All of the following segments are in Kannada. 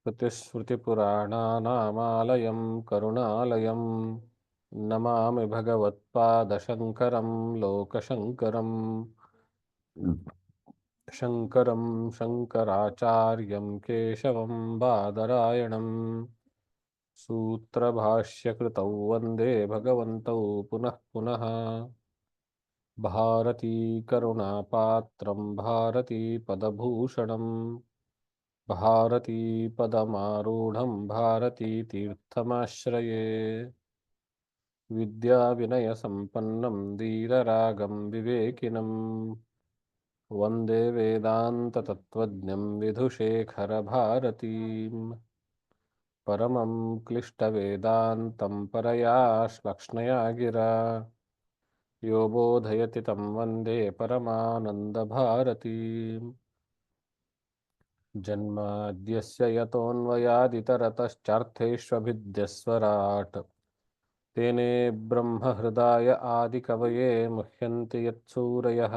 श्रुतिस्मृतिपुराणानामालयं करुणालयं नमामि भगवत्पादशङ्करं लोकशङ्करम् शङ्करं शङ्कराचार्यं केशवं बादरायणं सूत्रभाष्यकृतौ वन्दे भगवन्तौ पुनः पुनः भारतीकरुणापात्रं भारतीपदभूषणं भारतीपदमारूढं भारतीतीर्थमाश्रये विद्याविनयसम्पन्नं धीररागं विवेकिनं वन्दे वेदान्ततत्त्वज्ञं विधुशेखरभारतीम् परमं क्लिष्टवेदान्तं परया श्लक्ष्णया गिरा यो बोधयति तं वन्दे परमानन्दभारतीम् जन्माद्यस्य यतोऽन्वयादितरतश्चार्थेष्वभिद्यस्वराट् तेने ब्रह्महृदाय आदिकवये मुह्यन्ति यत्सूरयः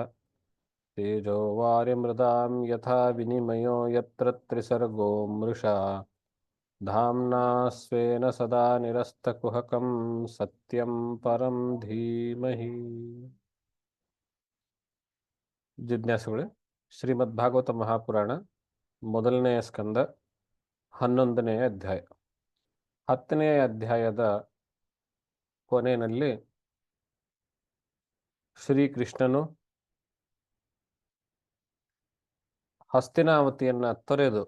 तेजो वारिमृदां यथा विनिमयो यत्र त्रिसर्गो मृषा धाम्ना स्वेन सदा निरस्तकुहकं सत्यं परं धीमहि ಜಿಜ್ಞಾಸುಗಳೇ ಶ್ರೀಮದ್ಭಾಗವತ ಮಹಾಪುರಾಣ ಮೊದಲನೆಯ ಸ್ಕಂದ 11ನೇ ಅಧ್ಯಾಯ 10ನೇ ಅಧ್ಯಾಯದ ಕೊನೆಯಲ್ಲಿ ಶ್ರೀಕೃಷ್ಣನು ಹಸ್ತಿನಾವತಿಯನ್ನು ತೊರೆದು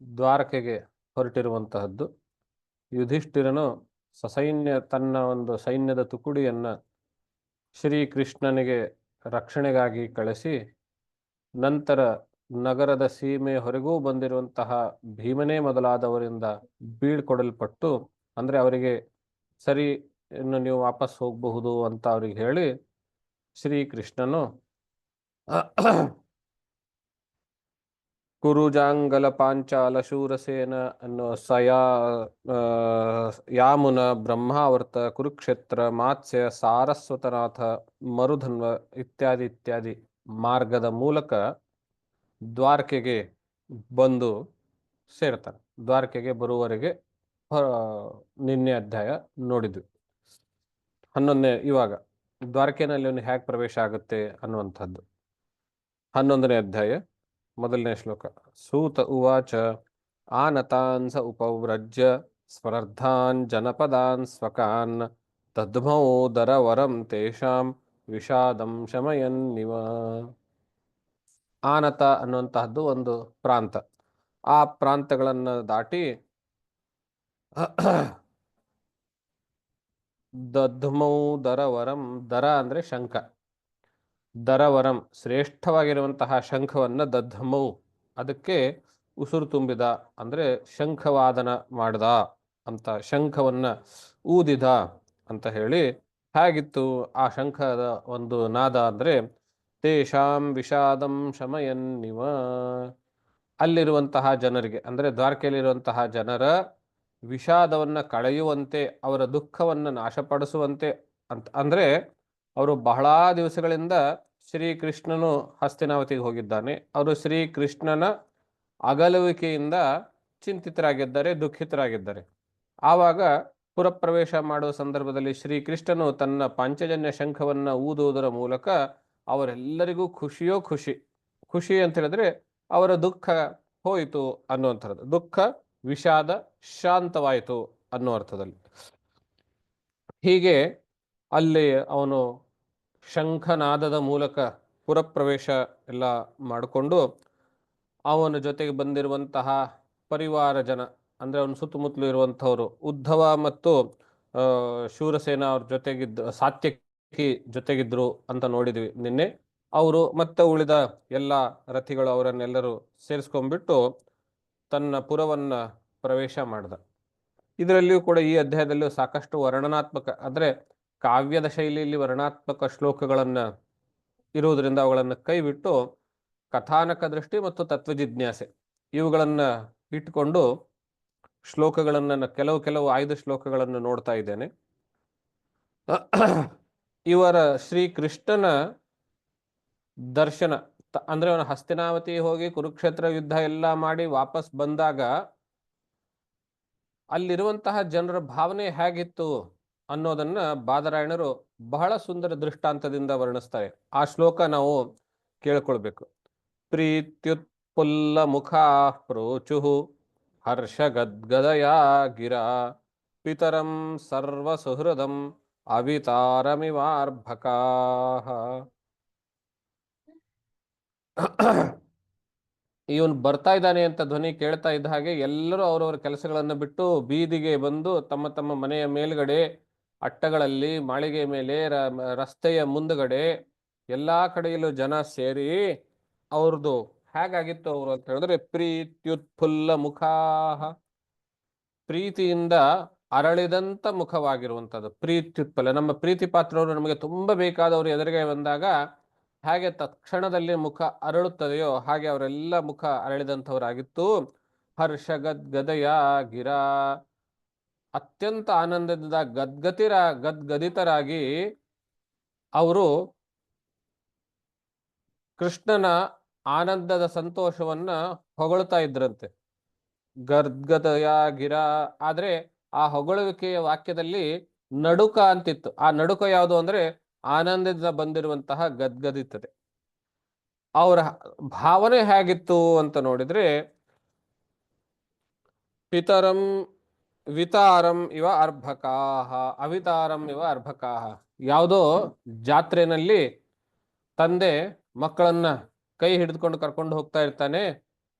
ದ್ವಾರಕೆಗೆ ಹೊರಟಿರುವಂತಹದ್ದು. ಯುಧಿಷ್ಠಿರನು ತನ್ನ ಒಂದು ಸೈನ್ಯದ ತುಕುಡಿಯನ್ನು ಶ್ರೀಕೃಷ್ಣನಿಗೆ ರಕ್ಷಣೆಗಾಗಿ ಕಳಿಸಿ ನಂತರ ನಗರದ ಸೀಮೆ ಹೊರಗೂ ಬಂದಿರುವಂತಹ ಭೀಮನೇ ಮೊದಲಾದವರಿಂದ ಬೀಳ್ಕೊಡಲ್ಪಟ್ಟು, ಅಂದರೆ ಅವರಿಗೆ ಸರಿ ಇನ್ನು ನೀವು ವಾಪಸ್ ಹೋಗಬಹುದು ಅಂತ ಅವ್ರಿಗೆ ಹೇಳಿ ಶ್ರೀಕೃಷ್ಣನು ಕುರುಜಾಂಗಲ ಪಾಂಚಾಲ ಶೂರಸೇನ ಅನ್ನೋ ಯಾಮುನ ಬ್ರಹ್ಮಾವರ್ತ ಕುರುಕ್ಷೇತ್ರ ಮಾತ್ಸ್ಯ ಸಾರಸ್ವತನಾಥ ಮರುಧನ್ವ ಇತ್ಯಾದಿ ಮಾರ್ಗದ ಮೂಲಕ ದ್ವಾರಕೆಗೆ ಬಂದು ಸೇರ್ತಾನೆ. ದ್ವಾರಕೆಗೆ ಬರುವವರೆಗೆ ನಿನ್ನೆ ಅಧ್ಯಾಯ ನೋಡಿದ್ವಿ. 11ನೇ ಇವಾಗ ದ್ವಾರಕೆನಲ್ಲಿ ಅವನು ಹೇಗೆ ಪ್ರವೇಶ ಆಗುತ್ತೆ ಅನ್ನುವಂಥದ್ದು 11ನೇ ಅಧ್ಯಾಯ ಮೊದಲನೇ ಶ್ಲೋಕ. ಸೂತ ಉವಾಚ ಆನತಾನ್ ಸ ಉಪವ್ರಜ್ಯ ಸ್ಪರ್ಧಾನ್ ಜನಪದಾನ್ ಸ್ವಕಾನ್ ತದ್ಮೌ ದರವರಂ ತೇಷಾಂ ವಿಷಾದಂ ಶಮಯನ್ನಿವ. ಆನತ ಅನ್ನುವಂತಹದ್ದು ಒಂದು ಪ್ರಾಂತ. ಆ ಪ್ರಾಂತಗಳನ್ನು ದಾಟಿ ದದ್ಮೌ ದರವರಂ, ದರ ಅಂದ್ರೆ ಶಂಖ, ದರವರಂ ಶ್ರೇಷ್ಠವಾಗಿರುವಂತಹ ಶಂಖವನ್ನು ದದ್ಮೌ, ಅದಕ್ಕೆ ಉಸುರು ತುಂಬಿದ ಅಂದ್ರೆ ಶಂಖವಾದನ ಮಾಡ್ದ ಅಂತ, ಶಂಖವನ್ನ ಊದಿದ ಅಂತ ಹೇಳಿ. ಹೇಗಿತ್ತು ಆ ಶಂಖದ ಒಂದು ನಾದ ಅಂದ್ರೆ ತೇಷಾಂ ವಿಷಾದಂ ಶಮಯನ್ನಿವ, ಅಲ್ಲಿರುವಂತಹ ಜನರಿಗೆ ಅಂದ್ರೆ ದ್ವಾರಕೆಯಲ್ಲಿರುವಂತಹ ಜನರ ವಿಷಾದವನ್ನ ಕಳೆಯುವಂತೆ, ಅವರ ದುಃಖವನ್ನು ನಾಶಪಡಿಸುವಂತೆ ಅಂತ. ಅಂದ್ರೆ ಅವರು ಬಹಳ ದಿವಸಗಳಿಂದ ಶ್ರೀಕೃಷ್ಣನು ಹಸ್ತಿನಾವತಿಗೆ ಹೋಗಿದ್ದಾನೆ, ಅವರು ಶ್ರೀಕೃಷ್ಣನ ಅಗಲುವಿಕೆಯಿಂದ ಚಿಂತಿತರಾಗಿದ್ದಾರೆ, ದುಃಖಿತರಾಗಿದ್ದಾರೆ. ಆವಾಗ ಪುರಪ್ರವೇಶ ಮಾಡುವ ಸಂದರ್ಭದಲ್ಲಿ ಶ್ರೀಕೃಷ್ಣನು ತನ್ನ ಪಾಂಚಜನ್ಯ ಶಂಖವನ್ನು ಊದುವುದರ ಮೂಲಕ ಅವರೆಲ್ಲರಿಗೂ ಖುಷಿ ಅಂತ ಹೇಳಿದ್ರೆ ಅವರ ದುಃಖ ಹೋಯಿತು ಅನ್ನುವಂಥದ್ದು. ದುಃಖ ವಿಷಾದ ಶಾಂತವಾಯಿತು ಅನ್ನೋ ಅರ್ಥದಲ್ಲಿ. ಹೀಗೆ ಅಲ್ಲಿ ಅವನು ಶಂಖನಾದದ ಮೂಲಕ ಪುರಪ್ರವೇಶ ಎಲ್ಲ ಮಾಡಿಕೊಂಡು ಅವನ ಜೊತೆಗೆ ಬಂದಿರುವಂತಹ ಪರಿವಾರ ಜನ, ಅಂದ್ರೆ ಅವನ ಸುತ್ತಮುತ್ತಲು ಇರುವಂಥವರು, ಉದ್ಧವ ಮತ್ತು ಶೂರಸೇನ ಅವ್ರ ಸಾತ್ಯಕಿ ಜೊತೆಗಿದ್ರು ಅಂತ ನೋಡಿದ್ವಿ ನಿನ್ನೆ. ಅವರು ಮತ್ತೆ ಉಳಿದ ಎಲ್ಲ ರಥಿಗಳು ಅವರನ್ನೆಲ್ಲರೂ ಸೇರಿಸ್ಕೊಂಡ್ಬಿಟ್ಟು ತನ್ನ ಪುರವನ್ನ ಪ್ರವೇಶ ಮಾಡ್ದ. ಇದರಲ್ಲಿಯೂ ಕೂಡ ಈ ಅಧ್ಯಾಯದಲ್ಲಿಯೂ ಸಾಕಷ್ಟು ವರ್ಣನಾತ್ಮಕ, ಅಂದ್ರೆ ಕಾವ್ಯದ ಶೈಲಿಯಲ್ಲಿ ವರ್ಣಾತ್ಮಕ ಶ್ಲೋಕಗಳನ್ನ ಇರುವುದರಿಂದ ಅವುಗಳನ್ನು ಕೈಬಿಟ್ಟು ಕಥಾನಕ ದೃಷ್ಟಿ ಮತ್ತು ತತ್ವಜಿಜ್ಞಾಸೆ ಇವುಗಳನ್ನ ಇಟ್ಟುಕೊಂಡು ಶ್ಲೋಕಗಳನ್ನು ಕೆಲವು 5 ಶ್ಲೋಕಗಳನ್ನು ನೋಡ್ತಾ ಇದ್ದೇನೆ. ಇವರ ಶ್ರೀಕೃಷ್ಣನ ದರ್ಶನ ಅಂದ್ರೆ ಅವನು ಹಸ್ತಿನಾವತಿ ಹೋಗಿ ಕುರುಕ್ಷೇತ್ರ ಯುದ್ಧ ಎಲ್ಲ ಮಾಡಿ ವಾಪಸ್ ಬಂದಾಗ ಅಲ್ಲಿರುವಂತಹ ಜನರ ಭಾವನೆ ಹೇಗಿತ್ತು ಅನ್ನೋದನ್ನ ಬಾದರಾಯಣರು ಬಹಳ ಸುಂದರ ದೃಷ್ಟಾಂತದಿಂದ ವರ್ಣಿಸ್ತಾರೆ. ಆ ಶ್ಲೋಕ ನಾವು ಕೇಳ್ಕೊಳ್ಬೇಕು. ಪ್ರೀತ್ಯುತ್ಪುಲ್ಲ ಮುಖಾ ಪ್ರೋಚುಃ ಹರ್ಷ ಗದ್ಗದಯಾ ಗಿರಾ ಪಿತರಂ ಸರ್ವ ಸುಹೃದಂ ಅವಿತಾರಮಿವಾರ್ಭಕಾಃ. ಇವನು ಬರ್ತಾ ಇದ್ದಾನೆ ಅಂತ ಧ್ವನಿ ಕೇಳ್ತಾ ಇದ್ದ ಹಾಗೆ ಎಲ್ಲರೂ ಅವರವರ ಕೆಲಸಗಳನ್ನು ಬಿಟ್ಟು ಬೀದಿಗೆ ಬಂದು ತಮ್ಮ ತಮ್ಮ ಮನೆಯ ಮೇಲ್ಗಡೆ, ಅಟ್ಟಗಳಲ್ಲಿ, ಮಾಳಿಗೆ ಮೇಲೆ, ರಸ್ತೆಯ ಮುಂದುಗಡೆ ಎಲ್ಲಾ ಕಡೆಯಲ್ಲೂ ಜನ ಸೇರಿ ಅವ್ರದ್ದು ಹೇಗಾಗಿತ್ತು ಅವರು ಅಂತ ಹೇಳಿದ್ರೆ ಪ್ರೀತ್ಯುತ್ಫುಲ್ಲ ಮುಖಾಹ, ಪ್ರೀತಿಯಿಂದ ಅರಳಿದಂತ ಮುಖವಾಗಿರುವಂಥದ್ದು. ಪ್ರೀತ್ಯುತ್ಪಲ, ನಮ್ಮ ಪ್ರೀತಿ ಪಾತ್ರವರು ನಮಗೆ ತುಂಬಾ ಬೇಕಾದವರು ಎದುರಿಗೆ ಬಂದಾಗ ಹಾಗೆ ತಕ್ಷಣದಲ್ಲಿ ಮುಖ ಅರಳುತ್ತದೆಯೋ ಹಾಗೆ ಅವರೆಲ್ಲ ಮುಖ ಅರಳಿದಂಥವರಾಗಿತ್ತು. ಹರ್ಷ ಗದ್ಗದಯ ಗಿರಾ, ಅತ್ಯಂತ ಆನಂದದಿಂದ ಗದ್ಗದಿತರಾಗಿ ಅವರು ಕೃಷ್ಣನ ಆನಂದದ ಸಂತೋಷವನ್ನ ಹೊಗಳ್ತಾ ಇದ್ರಂತೆ. ಗದ್ಗದಯ ಗಿರಾ, ಆದ್ರೆ ಆ ಹೊಗಳುವಿಕೆಯ ವಾಕ್ಯದಲ್ಲಿ ನಡುಕ ಅಂತಿತ್ತು. ಆ ನಡುಕ ಯಾವುದು ಅಂದ್ರೆ ಆನಂದದಿಂದ ಬಂದಿರುವಂತಹ ಗದ್ಗದಿತದೆ. ಅವರ ಭಾವನೆ ಹೇಗಿತ್ತು ಅಂತ ನೋಡಿದ್ರೆ ಪಿತರಂ ವಿತಾರಂ ಇವ ಅರ್ಭಕಾಹ, ಅವಿತಾರಂ ಇವ ಅರ್ಭಕಾಹ. ಯಾವುದೋ ಜಾತ್ರೆನಲ್ಲಿ ತಂದೆ ಮಕ್ಕಳನ್ನ ಕೈ ಹಿಡಿದುಕೊಂಡು ಕರ್ಕೊಂಡು ಹೋಗ್ತಾ ಇರ್ತಾನೆ.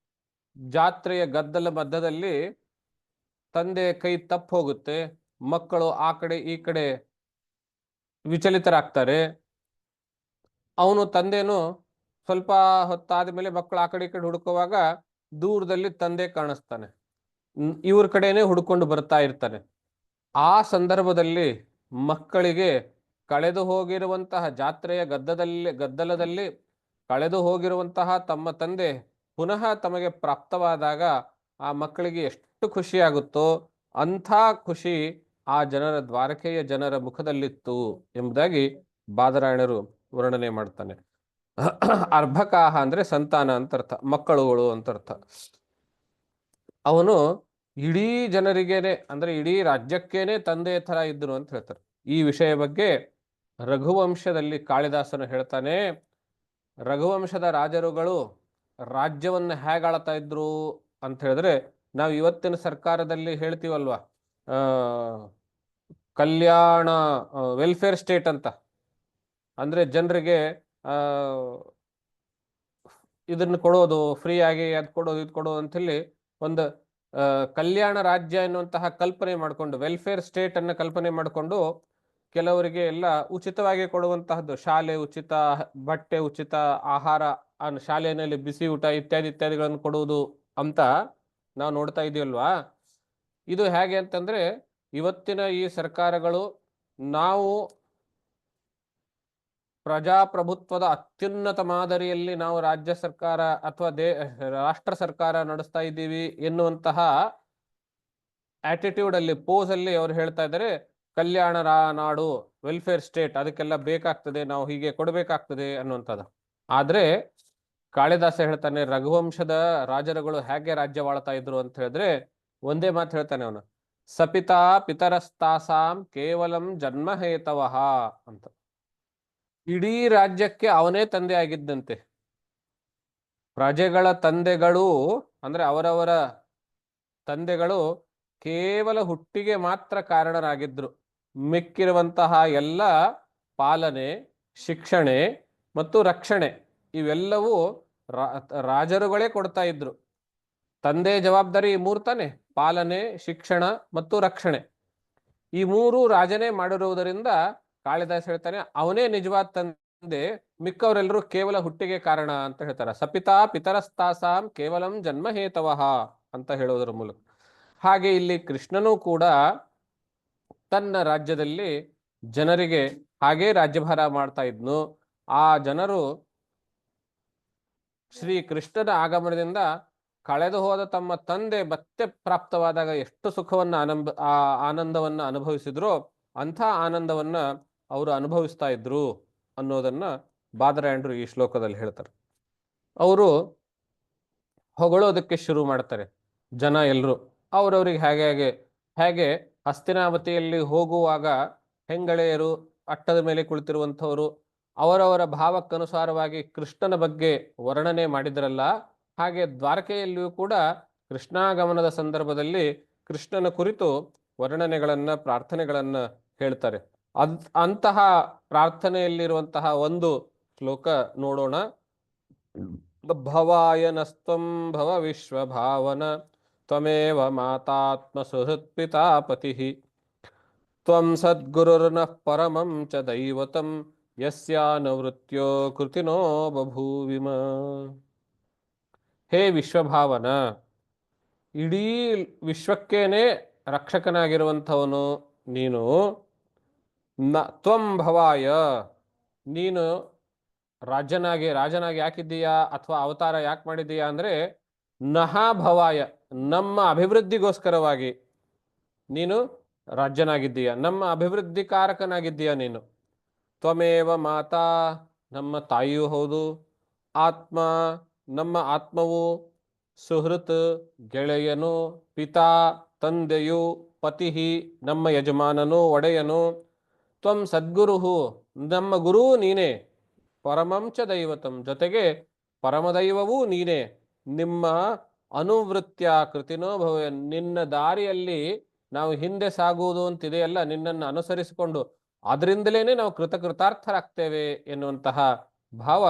ಜಾತ್ರೆಯ ಗದ್ದಲ ಮಧ್ಯದಲ್ಲಿ ತಂದೆ ಕೈ ತಪ್ಪು ಹೋಗುತ್ತೆ, ಮಕ್ಕಳು ಆ ಕಡೆ ಈ ಕಡೆ ವಿಚಲಿತರಾಗ್ತಾರೆ. ಅವನು ತಂದೆನು ಸ್ವಲ್ಪ ಹೊತ್ತಾದ ಮೇಲೆ ಮಕ್ಕಳು ಆ ಕಡೆ ಈ ಕಡೆ ಹುಡುಕುವಾಗ ದೂರದಲ್ಲಿ ತಂದೆ ಕಾಣಿಸ್ತಾನೆ. ಇವ್ರ ಕಡೆನೆ ಹುಡ್ಕೊಂಡು ಬರ್ತಾ ಇರ್ತಾನೆ. ಆ ಸಂದರ್ಭದಲ್ಲಿ ಮಕ್ಕಳಿಗೆ ಕಳೆದು ಹೋಗಿರುವಂತಹ ಜಾತ್ರೆಯ ಗದ್ದಲದಲ್ಲಿ ಕಳೆದು ಹೋಗಿರುವಂತಹ ತಮ್ಮ ತಂದೆ ಪುನಃ ತಮಗೆ ಪ್ರಾಪ್ತವಾದಾಗ ಆ ಮಕ್ಕಳಿಗೆ ಎಷ್ಟು ಖುಷಿಯಾಗುತ್ತೋ ಅಂಥ ಖುಷಿ ಆ ಜನರ, ದ್ವಾರಕೆಯ ಜನರ ಮುಖದಲ್ಲಿತ್ತು ಎಂಬುದಾಗಿ ಬಾದರಾಯಣರು ವರ್ಣನೆ ಮಾಡ್ತಾನೆ. ಅರ್ಭಕಾಹ ಅಂದ್ರೆ ಸಂತಾನ ಅಂತ ಅರ್ಥ, ಮಕ್ಕಳುಗಳು ಅಂತ ಅರ್ಥ. ಅವನು ಇಡೀ ಜನರಿಗೇನೆ ಅಂದ್ರೆ ಇಡೀ ರಾಜ್ಯಕ್ಕೇನೆ ತಂದೆಯ ತರ ಇದ್ದನು ಅಂತ ಹೇಳ್ತಾರೆ. ಈ ವಿಷಯ ಬಗ್ಗೆ ರಘುವಂಶದಲ್ಲಿ ಕಾಳಿದಾಸನು ಹೇಳ್ತಾನೆ. ರಘುವಂಶದ ರಾಜರುಗಳು ರಾಜ್ಯವನ್ನು ಹೇಗಾಳ್ತಾ ಇದ್ರು ಅಂತ ಹೇಳಿದ್ರೆ, ನಾವು ಇವತ್ತಿನ ಸರ್ಕಾರದಲ್ಲಿ ಹೇಳ್ತೀವಲ್ವಾ, ಕಲ್ಯಾಣ ವೆಲ್ಫೇರ್ ಸ್ಟೇಟ್ ಅಂತ. ಅಂದ್ರೆ ಜನರಿಗೆ ಇದನ್ನು ಕೊಡೋದು, ಫ್ರೀ ಆಗಿ ಅದು ಕೊಡೋದು ಇದು ಕೊಡೋದು ಅಂತ ಹೇಳಿ ಒಂದು ಕಲ್ಯಾಣ ರಾಜ್ಯ ಎನ್ನುವಂತಹ ಕಲ್ಪನೆ ಮಾಡಿಕೊಂಡು, ವೆಲ್ಫೇರ್ ಸ್ಟೇಟ್ ಅನ್ನ ಕಲ್ಪನೆ ಮಾಡಿಕೊಂಡು ಕೆಲವರಿಗೆ ಎಲ್ಲ ಉಚಿತವಾಗಿ ಕೊಡುವಂತಹದ್ದು, ಶಾಲೆ ಉಚಿತ, ಬಟ್ಟೆ ಉಚಿತ, ಆಹಾರ, ಶಾಲೆಯಲ್ಲಿ ಬಿಸಿ ಊಟ ಇತ್ಯಾದಿ ಇತ್ಯಾದಿಗಳನ್ನು ಕೊಡುವುದು ಅಂತ ನಾವು ನೋಡ್ತಾ ಇದೀವಲ್ವಾ. ಇದು ಹೇಗೆ ಅಂತಂದ್ರೆ ಇವತ್ತಿನ ಈ ಸರ್ಕಾರಗಳು ನಾವು ಪ್ರಜಾಪ್ರಭುತ್ವದ ಅತ್ಯುನ್ನತ ಮಾದರಿಯಲ್ಲಿ ನಾವು ರಾಜ್ಯ ಸರ್ಕಾರ ಅಥವಾ ರಾಷ್ಟ್ರ ಸರ್ಕಾರ ನಡೆಸ್ತಾ ಇದ್ದೀವಿ ಎನ್ನುವಂತಹ ಆಟಿಟ್ಯೂಡ್ ಅಲ್ಲಿ, ಪೋಸ್ ಅಲ್ಲಿ ಅವ್ರು ಹೇಳ್ತಾ ಇದ್ದಾರೆ ಕಲ್ಯಾಣ ನಾಡು, ವೆಲ್ಫೇರ್ ಸ್ಟೇಟ್, ಅದಕ್ಕೆಲ್ಲ ಬೇಕಾಗ್ತದೆ, ನಾವು ಹೀಗೆ ಕೊಡಬೇಕಾಗ್ತದೆ ಅನ್ನುವಂಥದ್ದು. ಆದ್ರೆ ಕಾಳಿದಾಸ ಹೇಳ್ತಾನೆ ರಘುವಂಶದ ರಾಜರುಗಳು ಹೇಗೆ ರಾಜ್ಯವಾಳ್ತಾ ಇದ್ರು ಅಂತ ಹೇಳಿದ್ರೆ ಒಂದೇ ಮಾತು ಹೇಳ್ತಾನೆ ಅವನು, ಸಪಿತಾ ಪಿತರಸ್ತಾಸಾಂ ಕೇವಲಂ ಜನ್ಮಹೇತವಃ ಅಂತ. ಇಡೀ ರಾಜ್ಯಕ್ಕೆ ಅವನೇ ತಂದೆ ಆಗಿದ್ದಂತೆ. ಪ್ರಜೆಗಳ ತಂದೆಗಳು ಅಂದ್ರೆ ಅವರವರ ತಂದೆಗಳು ಕೇವಲ ಹುಟ್ಟಿಗೆ ಮಾತ್ರ ಕಾರಣರಾಗಿದ್ರು. ಮಿಕ್ಕಿರುವಂತಹ ಎಲ್ಲ ಪಾಲನೆ, ಶಿಕ್ಷಣೆ ಮತ್ತು ರಕ್ಷಣೆ ಇವೆಲ್ಲವೂ ರಾಜರುಗಳೇ ಕೊಡ್ತಾ ಇದ್ರು. ತಂದೆ ಜವಾಬ್ದಾರಿ ಮೂರು ತಾನೆ, ಪಾಲನೆ, ಶಿಕ್ಷಣ ಮತ್ತು ರಕ್ಷಣೆ. ಈ ಮೂರು ರಾಜನೇ ಮಾಡಿರುವುದರಿಂದ ಕಾಳಿದಾಸ ಹೇಳ್ತಾನೆ ಅವನೇ ನಿಜವಾದ ತಂದೆ, ಮಿಕ್ಕವರೆಲ್ಲರೂ ಕೇವಲ ಹುಟ್ಟಿಗೆ ಕಾರಣ ಅಂತ ಹೇಳ್ತಾರೆ. ಸಪಿತಾ ಪಿತರಸ್ತಾಸಾಂ ಕೇವಲಂ ಜನ್ಮಹೇತವಃ ಅಂತ ಹೇಳುವುದರ ಮೂಲಕ. ಹಾಗೆ ಇಲ್ಲಿ ಕೃಷ್ಣನೂ ಕೂಡ ತನ್ನ ರಾಜ್ಯದಲ್ಲಿ ಜನರಿಗೆ ಹಾಗೇ ರಾಜ್ಯಭಾರ ಮಾಡ್ತಾ ಇದ್ನು. ಆ ಜನರು ಶ್ರೀ ಕೃಷ್ಣನ ಆಗಮನದಿಂದ ಕಳೆದು ಹೋದ ತಮ್ಮ ತಂದೆ ಮತ್ತೆ ಪ್ರಾಪ್ತವಾದಾಗ ಎಷ್ಟು ಸುಖವನ್ನ ಆನಂದವನ್ನ ಅನುಭವಿಸಿದ್ರು, ಅಂಥ ಆನಂದವನ್ನ ಅವರು ಅನುಭವಿಸ್ತಾ ಇದ್ರು ಅನ್ನೋದನ್ನ ಬಾದರಾಯಣರು ಈ ಶ್ಲೋಕದಲ್ಲಿ ಹೇಳ್ತಾರೆ. ಅವರು ಹೊಗಳೋದಕ್ಕೆ ಶುರು ಮಾಡ್ತಾರೆ. ಜನ ಎಲ್ಲರೂ ಅವರವರಿಗೆ ಹೇಗೆ ಹೇಗೆ ಹೇಗೆ ಹಸ್ತಿನಾವತಿಯಲ್ಲಿ ಹೋಗುವಾಗ ಹೆಂಗಳೆಯರು ಅಟ್ಟದ ಮೇಲೆ ಕುಳಿತಿರುವಂಥವರು ಅವರವರ ಭಾವಕ್ಕನುಸಾರವಾಗಿ ಕೃಷ್ಣನ ಬಗ್ಗೆ ವರ್ಣನೆ ಮಾಡಿದ್ರಲ್ಲ, ಹಾಗೆ ದ್ವಾರಕೆಯಲ್ಲಿಯೂ ಕೂಡ ಕೃಷ್ಣಾಗಮನದ ಸಂದರ್ಭದಲ್ಲಿ ಕೃಷ್ಣನ ಕುರಿತು ವರ್ಣನೆಗಳನ್ನ ಪ್ರಾರ್ಥನೆಗಳನ್ನ ಹೇಳ್ತಾರೆ. ಅಂತಹ ಪ್ರಾರ್ಥನೆಯಲ್ಲಿರುವಂತಹ ಒಂದು ಶ್ಲೋಕ ನೋಡೋಣ. ಭವಾಯ ನಸ್ತ್ವಂ ಭವ ವಿಶ್ವಭಾವನ ತ್ವಮೇವ ಮಾತಾತ್ಮ ಸುಹೃತ್ ಪಿತಾಪತಿಃ ತ್ವಂ ಸದ್ಗುರುರ್ನಃ ಪರಮಂ ಚ ದೈವತಂ ಯಸ್ಯಾನುವೃತ್ಯೋ ಕೃತಿನೋ ಬಭೂವಿಮ. ಹೇ ವಿಶ್ವಭಾವನ, ಇಡೀ ವಿಶ್ವಕ್ಕೇನೆ ರಕ್ಷಕನಾಗಿರುವಂಥವನು ನೀನು. ತ್ವಂ ಭವಾಯ, ನೀನು ರಾಜನಾಗಿ ಯಾಕಿದ್ದೀಯಾ ಅಥವಾ ಅವತಾರ ಯಾಕೆ ಮಾಡಿದ್ದೀಯಾ ಅಂದ್ರೆ ನಹಾಭವಾಯ, ನಮ್ಮ ಅಭಿವೃದ್ಧಿಗೋಸ್ಕರವಾಗಿ ನೀನು ರಾಜ್ಯನಾಗಿದ್ದೀಯ, ನಮ್ಮ ಅಭಿವೃದ್ಧಿ ಕಾರಕನಾಗಿದ್ದೀಯ ನೀನು. ತ್ವಮೇವ ಮಾತಾ, ನಮ್ಮ ತಾಯಿಯೂ ಹೌದು. ಆತ್ಮ, ನಮ್ಮ ಆತ್ಮವು. ಸುಹೃತ್, ಗೆಳೆಯನು. ಪಿತಾ, ತಂದೆಯು. ಪತಿಹಿ, ನಮ್ಮ ಯಜಮಾನನು ಒಡೆಯನು. ತ್ವಂ ಸದ್ಗುರುಹು, ನಮ್ಮ ಗುರು ನೀನೇ. ಪರಮಂಚ ದೈವತಂ, ಜೊತೆಗೆ ಪರಮದೈವವೂ ನೀನೇ. ನಿಮ್ಮ ಅನುವೃತ್ಯ ಕೃತಿನೋ ಭವ, ನಿನ್ನ ದಾರಿಯಲ್ಲಿ ನಾವು ಹಿಂದೆ ಸಾಗುವುದು ಅಂತಿದೆಯಲ್ಲ, ನಿನ್ನನ್ನು ಅನುಸರಿಸಿಕೊಂಡು ಅದರಿಂದಲೇನೆ ನಾವು ಕೃತಾರ್ಥರಾಗ್ತೇವೆ ಎನ್ನುವಂತಹ ಭಾವ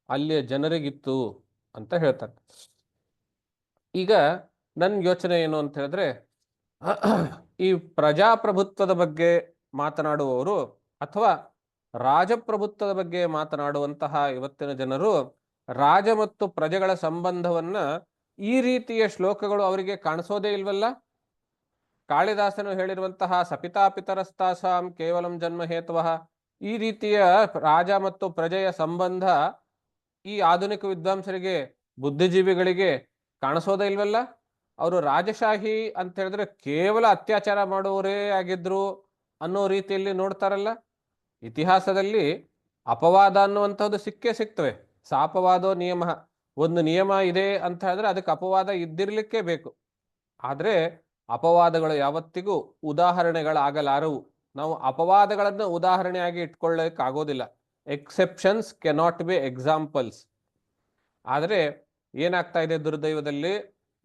ಅಲ್ಲಿಯ ಜನರಿಗಿತ್ತು ಅಂತ ಹೇಳ್ತಾರೆ. ಈಗ ನನ್ನ ಯೋಚನೆ ಏನು ಅಂತ ಹೇಳಿದ್ರೆ, ಈ ಪ್ರಜಾಪ್ರಭುತ್ವದ ಬಗ್ಗೆ ಮಾತನಾಡುವವರು ಅಥವಾ ರಾಜಪ್ರಭುತ್ವದ ಬಗ್ಗೆ ಮಾತನಾಡುವಂತಹ ಇವತ್ತಿನ ಜನರು ರಾಜ ಮತ್ತು ಪ್ರಜೆಗಳ ಸಂಬಂಧವನ್ನ ಈ ರೀತಿಯ ಶ್ಲೋಕಗಳು ಅವರಿಗೆ ಕಾಣಿಸೋದೇ ಇಲ್ವಲ್ಲ. ಕಾಳಿದಾಸನು ಹೇಳಿರುವಂತಹ ಸಪಿತಾಪಿತರಸ್ತಾಸಾಂ ಕೇವಲಂ ಜನ್ಮ ಹೇತವಃ, ಈ ರೀತಿಯ ರಾಜ ಮತ್ತು ಪ್ರಜೆಯ ಸಂಬಂಧ ಈ ಆಧುನಿಕ ವಿದ್ವಾಂಸರಿಗೆ, ಬುದ್ಧಿಜೀವಿಗಳಿಗೆ ಕಾಣಿಸೋದೇ ಇಲ್ವಲ್ಲ. ಅವರು ರಾಜಶಾಹಿ ಅಂತ ಹೇಳಿದ್ರೆ ಕೇವಲ ಅತ್ಯಾಚಾರ ಮಾಡುವವರೇ ಆಗಿದ್ರು ಅನ್ನೋ ರೀತಿಯಲ್ಲಿ ನೋಡ್ತಾರಲ್ಲ. ಇತಿಹಾಸದಲ್ಲಿ ಅಪವಾದ ಅನ್ನುವಂಥದ್ದು ಸಿಕ್ಕೇ ಸಿಗ್ತವೆ. ಸಾಪವಾದೋ ನಿಯಮ, ಒಂದು ನಿಯಮ ಇದೆ ಅಂತ ಹೇಳಿದ್ರೆ ಅದಕ್ಕೆ ಅಪವಾದ ಇದ್ದಿರ್ಲಿಕ್ಕೆ ಬೇಕು. ಆದ್ರೆ ಅಪವಾದಗಳು ಯಾವತ್ತಿಗೂ ಉದಾಹರಣೆಗಳಾಗಲಾರವು. ನಾವು ಅಪವಾದಗಳನ್ನು ಉದಾಹರಣೆಯಾಗಿ ಇಟ್ಕೊಳ್ಳೋಕ್ಕಾಗೋದಿಲ್ಲ. Exceptions cannot be examples. ಆದರೆ ಏನಾಗ್ತಾ ಇದೆ ದುರ್ದೈವದಲ್ಲಿ,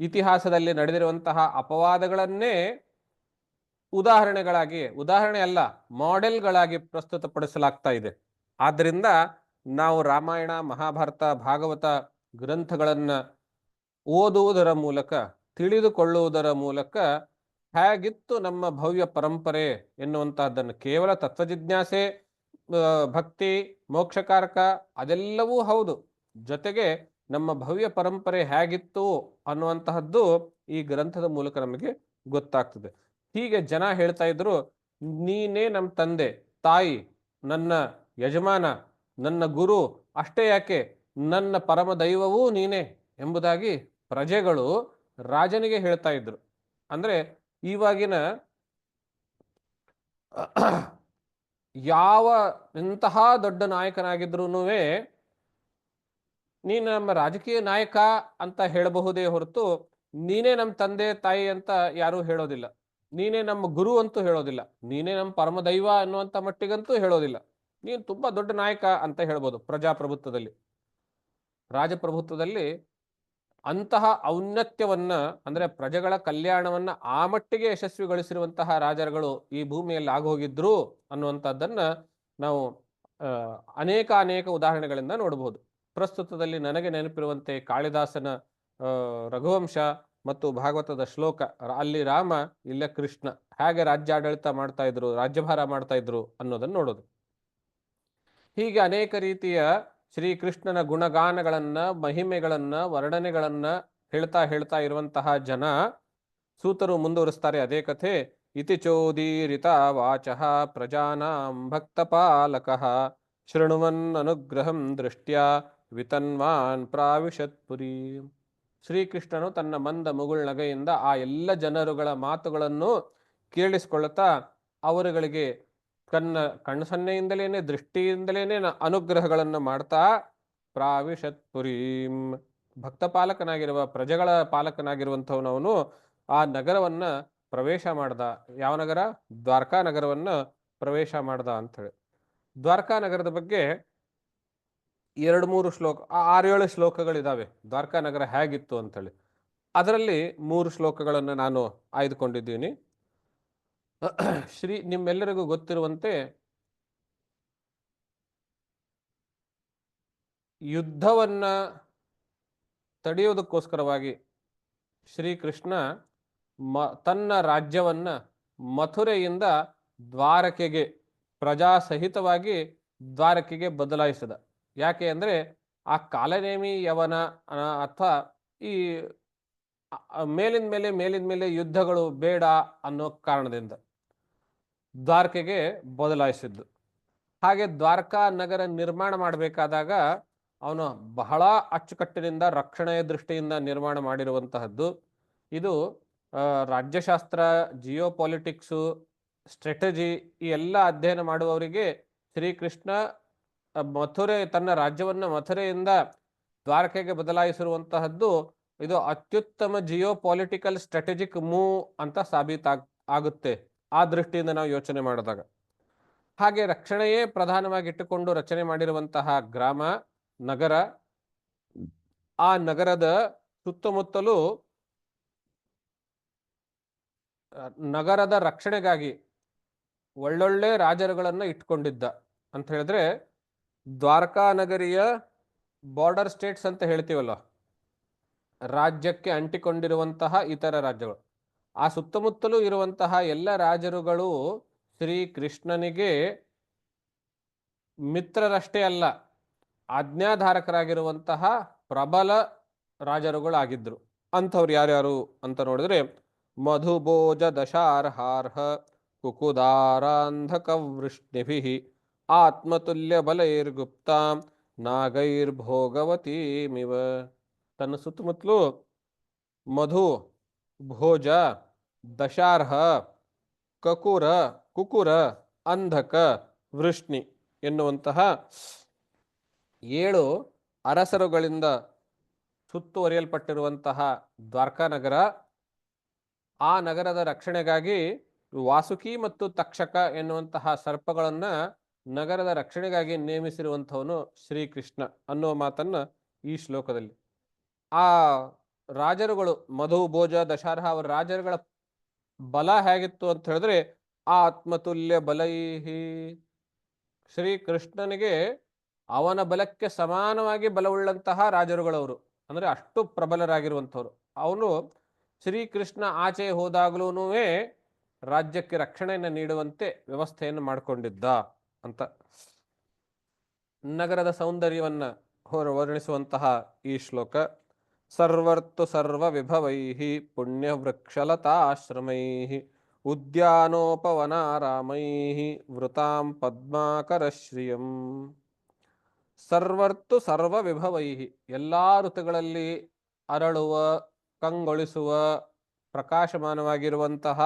ಇತಿಹಾಸದಲ್ಲಿ ನಡೆದಿರುವಂತಹ ಅಪವಾದಗಳನ್ನೇ ಉದಾಹರಣೆ ಅಲ್ಲ, ಮಾಡೆಲ್ಗಳಾಗಿ ಪ್ರಸ್ತುತಪಡಿಸಲಾಗ್ತಾ ಇದೆ. ಆದ್ದರಿಂದ ನಾವು ರಾಮಾಯಣ, ಮಹಾಭಾರತ, ಭಾಗವತ ಗ್ರಂಥಗಳನ್ನ ಓದುವುದರ ಮೂಲಕ, ತಿಳಿದುಕೊಳ್ಳುವುದರ ಮೂಲಕ ಹೇಗಿತ್ತು ನಮ್ಮ ಭವ್ಯ ಪರಂಪರೆ ಎನ್ನುವಂತಹದ್ದನ್ನು, ಕೇವಲ ತತ್ವಜಿಜ್ಞಾಸೆ, ಭಕ್ತಿ, ಮೋಕ್ಷಕಾರಕ ಅದೆಲ್ಲವೂ ಹೌದು, ಜೊತೆಗೆ ನಮ್ಮ ಭವ್ಯ ಪರಂಪರೆ ಹೇಗಿತ್ತು ಅನ್ನುವಂತಹದ್ದು ಈ ಗ್ರಂಥದ ಮೂಲಕ ನಮಗೆ ಗೊತ್ತಾಗ್ತದೆ. ಹೀಗೆ ಜನ ಹೇಳ್ತಾ ಇದ್ರು, ನೀನೇ ನಮ್ಮ ತಂದೆ ತಾಯಿ, ನನ್ನ ಯಜಮಾನ, ನನ್ನ ಗುರು, ಅಷ್ಟೇ ಯಾಕೆ ನನ್ನ ಪರಮ ದೈವವೂ ನೀನೇ ಎಂಬುದಾಗಿ ಪ್ರಜೆಗಳು ರಾಜನಿಗೆ ಹೇಳ್ತಾ ಇದ್ರು. ಅಂದ್ರೆ ಇವಾಗಿನ ಎಂತಹ ದೊಡ್ಡ ನಾಯಕನಾಗಿದ್ರು ನೀನು ನಮ್ಮ ರಾಜಕೀಯ ನಾಯಕ ಅಂತ ಹೇಳಬಹುದೇ ಹೊರತು ನೀನೇ ನಮ್ಮ ತಂದೆ ತಾಯಿ ಅಂತ ಯಾರೂ ಹೇಳೋದಿಲ್ಲ. ನೀನೇ ನಮ್ಮ ಗುರು ಅಂತೂ ಹೇಳೋದಿಲ್ಲ. ನೀನೇ ನಮ್ಮ ಪರಮದೈವ ಅನ್ನುವಂಥ ಮಟ್ಟಿಗಂತೂ ಹೇಳೋದಿಲ್ಲ. ನೀನು ತುಂಬಾ ದೊಡ್ಡ ನಾಯಕ ಅಂತ ಹೇಳ್ಬೋದು ಪ್ರಜಾಪ್ರಭುತ್ವದಲ್ಲಿ. ರಾಜಪ್ರಭುತ್ವದಲ್ಲಿ ಅಂತಹ ಔನ್ನತ್ಯವನ್ನ, ಅಂದ್ರೆ ಪ್ರಜೆಗಳ ಕಲ್ಯಾಣವನ್ನ ಆ ಮಟ್ಟಿಗೆ ಯಶಸ್ವಿಗೊಳಿಸಿರುವಂತಹ ರಾಜರುಗಳು ಈ ಭೂಮಿಯಲ್ಲಿ ಆಗೋಗಿದ್ರು ಅನ್ನುವಂಥದ್ದನ್ನ ನಾವು ಅನೇಕ ಉದಾಹರಣೆಗಳಿಂದ ನೋಡಬಹುದು. ಪ್ರಸ್ತುತದಲ್ಲಿ ನನಗೆ ನೆನಪಿರುವಂತೆ ಕಾಳಿದಾಸನ ರಘುವಂಶ ಮತ್ತು ಭಾಗವತದ ಶ್ಲೋಕ, ಅಲ್ಲಿ ರಾಮ ಇಲ್ಲ ಕೃಷ್ಣ ಹೇಗೆ ರಾಜ್ಯಾಡಳಿತ ಮಾಡ್ತಾ ಇದ್ರು, ರಾಜ್ಯಭಾರ ಮಾಡ್ತಾ ಇದ್ರು ಅನ್ನೋದನ್ನು ನೋಡೋದು. ಹೀಗೆ ಅನೇಕ ರೀತಿಯ ಶ್ರೀಕೃಷ್ಣನ ಗುಣಗಾನಗಳನ್ನ, ಮಹಿಮೆಗಳನ್ನ, ವರ್ಣನೆಗಳನ್ನ ಹೇಳ್ತಾ ಇರುವಂತಹ ಜನ ಸೂತರು ಮುಂದುವರಿಸ್ತಾರೆ ಅದೇ ಕಥೆ. ಇತಿ ಚೋದೀರಿತ ವಾಚಃ ಪ್ರಜಾನಾಂ ಭಕ್ತಪಾಲಕಃ ಶೃಣುವನ್ ಅನುಗ್ರಹಂ ದೃಷ್ಟ್ಯಾ ವಿತನ್ವಾನ್ ಪ್ರಾವಿಶತ್ಪುರಿ. ಶ್ರೀಕೃಷ್ಣನು ತನ್ನ ಮಂದ ಮುಗುಳ್ನಗೆಯಿಂದ ಆ ಎಲ್ಲ ಜನರುಗಳ ಮಾತುಗಳನ್ನು ಕೇಳಿಸಿಕೊಳ್ಳುತ್ತಾ ಅವರುಗಳಿಗೆ ಕಣ್ಣು ಸನ್ನೆಯಿಂದಲೇನೆ, ದೃಷ್ಟಿಯಿಂದಲೇನೆ ಅನುಗ್ರಹಗಳನ್ನು ಮಾಡ್ತಾ ಪ್ರಾವಿಶತ್ ಪುರೀಂ. ಭಕ್ತ ಪಾಲಕನಾಗಿರುವ, ಪ್ರಜೆಗಳ ಪಾಲಕನಾಗಿರುವಂಥವನವನು ಆ ನಗರವನ್ನ ಪ್ರವೇಶ ಮಾಡ್ದ. ಯಾವ ನಗರ? ದ್ವಾರಕಾ ನಗರವನ್ನ ಪ್ರವೇಶ ಮಾಡ್ದ ಅಂಥೇಳಿ. ದ್ವಾರಕಾ ನಗರದ ಬಗ್ಗೆ 2-3 ಶ್ಲೋಕ, 6-7 ಶ್ಲೋಕಗಳಿದಾವೆ ದ್ವಾರಕಾ ನಗರ ಹೇಗಿತ್ತು ಅಂತೇಳಿ. ಅದರಲ್ಲಿ 3 ಶ್ಲೋಕಗಳನ್ನು ನಾನು ಆಯ್ದುಕೊಂಡಿದ್ದೀನಿ. ನಿಮ್ಮೆಲ್ಲರಿಗೂ ಗೊತ್ತಿರುವಂತೆ ಯುದ್ಧವನ್ನ ತಡೆಯುವುದಕ್ಕೋಸ್ಕರವಾಗಿ ಶ್ರೀಕೃಷ್ಣ ತನ್ನ ರಾಜ್ಯವನ್ನ ಮಥುರೆಯಿಂದ ದ್ವಾರಕೆಗೆ, ಪ್ರಜಾಸಹಿತವಾಗಿ ದ್ವಾರಕೆಗೆ ಬದಲಾಯಿಸಿದ. ಯಾಕೆ ಅಂದರೆ ಆ ಕಾಲನೇಮಿ ಯವನ ಅಥವಾ ಈ ಮೇಲಿನ ಮೇಲೆ ಯುದ್ಧಗಳು ಬೇಡ ಅನ್ನೋ ಕಾರಣದಿಂದ ದ್ವಾರಕೆಗೆ ಬದಲಾಯಿಸಿದ್ದು. ಹಾಗೆ ದ್ವಾರಕಾ ನಗರ ನಿರ್ಮಾಣ ಮಾಡಬೇಕಾದಾಗ ಅವನು ಬಹಳ ಅಚ್ಚುಕಟ್ಟಿನಿಂದ ರಕ್ಷಣೆಯ ದೃಷ್ಟಿಯಿಂದ ನಿರ್ಮಾಣ ಮಾಡಿರುವಂತಹದ್ದು. ಇದು ರಾಜ್ಯಶಾಸ್ತ್ರ, ಜಿಯೋಪಾಲಿಟಿಕ್ಸು, ಸ್ಟ್ರಾಟಜಿ ಈ ಎಲ್ಲ ಅಧ್ಯಯನ ಮಾಡುವವರಿಗೆ ಶ್ರೀಕೃಷ್ಣ ತನ್ನ ರಾಜ್ಯವನ್ನು ಮಥುರೆಯಿಂದ ದ್ವಾರಕೆಗೆ ಬದಲಾಯಿಸಿರುವಂತಹದ್ದು ಇದು ಅತ್ಯುತ್ತಮ ಜಿಯೋಪಾಲಿಟಿಕಲ್ ಸ್ಟ್ರಾಟಜಿಕ್ ಮೂವ್ ಅಂತ ಆಗುತ್ತೆ ಆ ದೃಷ್ಟಿಯಿಂದ ನಾವು ಯೋಚನೆ ಮಾಡಿದಾಗ. ಹಾಗೆ ರಕ್ಷಣೆಯೇ ಪ್ರಧಾನವಾಗಿ ಇಟ್ಟುಕೊಂಡು ರಚನೆ ಮಾಡಿರುವಂತಹ ಗ್ರಾಮ, ನಗರ. ಆ ನಗರದ ಸುತ್ತಮುತ್ತಲೂ ನಗರದ ರಕ್ಷಣೆಗಾಗಿ ಒಳ್ಳೊಳ್ಳೆ ರಾಜರುಗಳನ್ನು ಇಟ್ಕೊಂಡಿದ್ದ ಅಂತ ಹೇಳಿದ್ರೆ, ದ್ವಾರಕಾ ನಗರಿಯ ಬಾರ್ಡರ್ ಸ್ಟೇಟ್ಸ್ ಅಂತ ಹೇಳ್ತೀವಲ್ಲ, ರಾಜ್ಯಕ್ಕೆ ಅಂಟಿಕೊಂಡಿರುವಂತಹ ಇತರ ರಾಜ್ಯಗಳು, ಆ ಸುತ್ತಮುತ್ತಲೂ ಇರುವಂತಹ ಎಲ್ಲ ರಾಜರುಗಳು ಶ್ರೀಕೃಷ್ಣನಿಗೆ ಮಿತ್ರರಷ್ಟೇ ಅಲ್ಲ, ಆಜ್ಞಾಧಾರಕರಾಗಿರುವಂತಹ ಪ್ರಬಲ ರಾಜರುಗಳಾಗಿದ್ರು. ಅಂಥವ್ರು ಯಾರ್ಯಾರು ಅಂತ ನೋಡಿದ್ರೆ, ಮಧುಭೋಜ ದಶಾರ್ಹಾರ್ಹ ಕುಕುದಾರಾಂಧಕ ವೃಷ್ಣಿಭಿ ಆತ್ಮತುಲ್ಯ ಬಲೈರ್ಗುಪ್ತಾಂ ನಾಗೈರ್ಭೋಗವತೀಮಿವ. ತನ್ನ ಸುತ್ತಮುತ್ತಲು ಮಧು, ಭೋಜ, ದಶಾರ್ಹ, ಕುಕುರ, ಅಂಧಕ, ವೃಷ್ಣಿ ಎನ್ನುವಂತಹ 7 ಅರಸರುಗಳಿಂದ ಸುತ್ತುವರಿಯಲ್ಪಟ್ಟಿರುವಂತಹ ದ್ವಾರಕಾ ನಗರ. ಆ ನಗರದ ರಕ್ಷಣೆಗಾಗಿ ವಾಸುಕಿ ಮತ್ತು ತಕ್ಷಕ ಎನ್ನುವಂತಹ ಸರ್ಪಗಳನ್ನು ನಗರದ ರಕ್ಷಣೆಗಾಗಿ ನೇಮಿಸಿರುವಂಥವನು ಶ್ರೀಕೃಷ್ಣ ಅನ್ನುವ ಮಾತನ್ನ ಈ ಶ್ಲೋಕದಲ್ಲಿ. ಆ ರಾಜರುಗಳು ಮಧು, ಭೋಜ, ದಶಾರ್ಹ ಅವರ ರಾಜರುಗಳ ಬಲ ಹೇಗಿತ್ತು ಅಂತ ಹೇಳಿದ್ರೆ, ಆತ್ಮತುಲ್ಯ ಬಲೈಹಿ, ಶ್ರೀಕೃಷ್ಣನಿಗೆ ಅವನ ಬಲಕ್ಕೆ ಸಮಾನವಾಗಿ ಬಲವುಳ್ಳಂತಹ ರಾಜರುಗಳವರು, ಅಂದ್ರೆ ಅಷ್ಟು ಪ್ರಬಲರಾಗಿರುವಂಥವ್ರು. ಅವನು ಶ್ರೀಕೃಷ್ಣ ಆಚೆ ಹೋದಾಗಲೂ ರಾಜ್ಯಕ್ಕೆ ರಕ್ಷಣೆಯನ್ನು ನೀಡುವಂತೆ ವ್ಯವಸ್ಥೆಯನ್ನು ಮಾಡಿಕೊಂಡಿದ್ದ ಅಂತ. ನಗರದ ಸೌಂದರ್ಯವನ್ನ ವರ್ಣಿಸುವಂತಹ ಈ ಶ್ಲೋಕ, ಸರ್ವರ್ತು ಸರ್ವ ವಿಭವೈಹಿ ಪುಣ್ಯ ವೃಕ್ಷಲತಾಶ್ರಮೈಹಿ ಉದ್ಯಾನೋಪವನಾರಾಮೈಹಿ ವೃತಾಂ ಪದ್ಮಾಕರಶ್ರಿಯಂ. ಸರ್ವರ್ತು ಸರ್ವ ವಿಭವೈಹಿ, ಎಲ್ಲಾ ಋತುಗಳಲ್ಲಿ ಅರಳುವ, ಕಂಗೊಳಿಸುವ, ಪ್ರಕಾಶಮಾನವಾಗಿರುವಂತಹ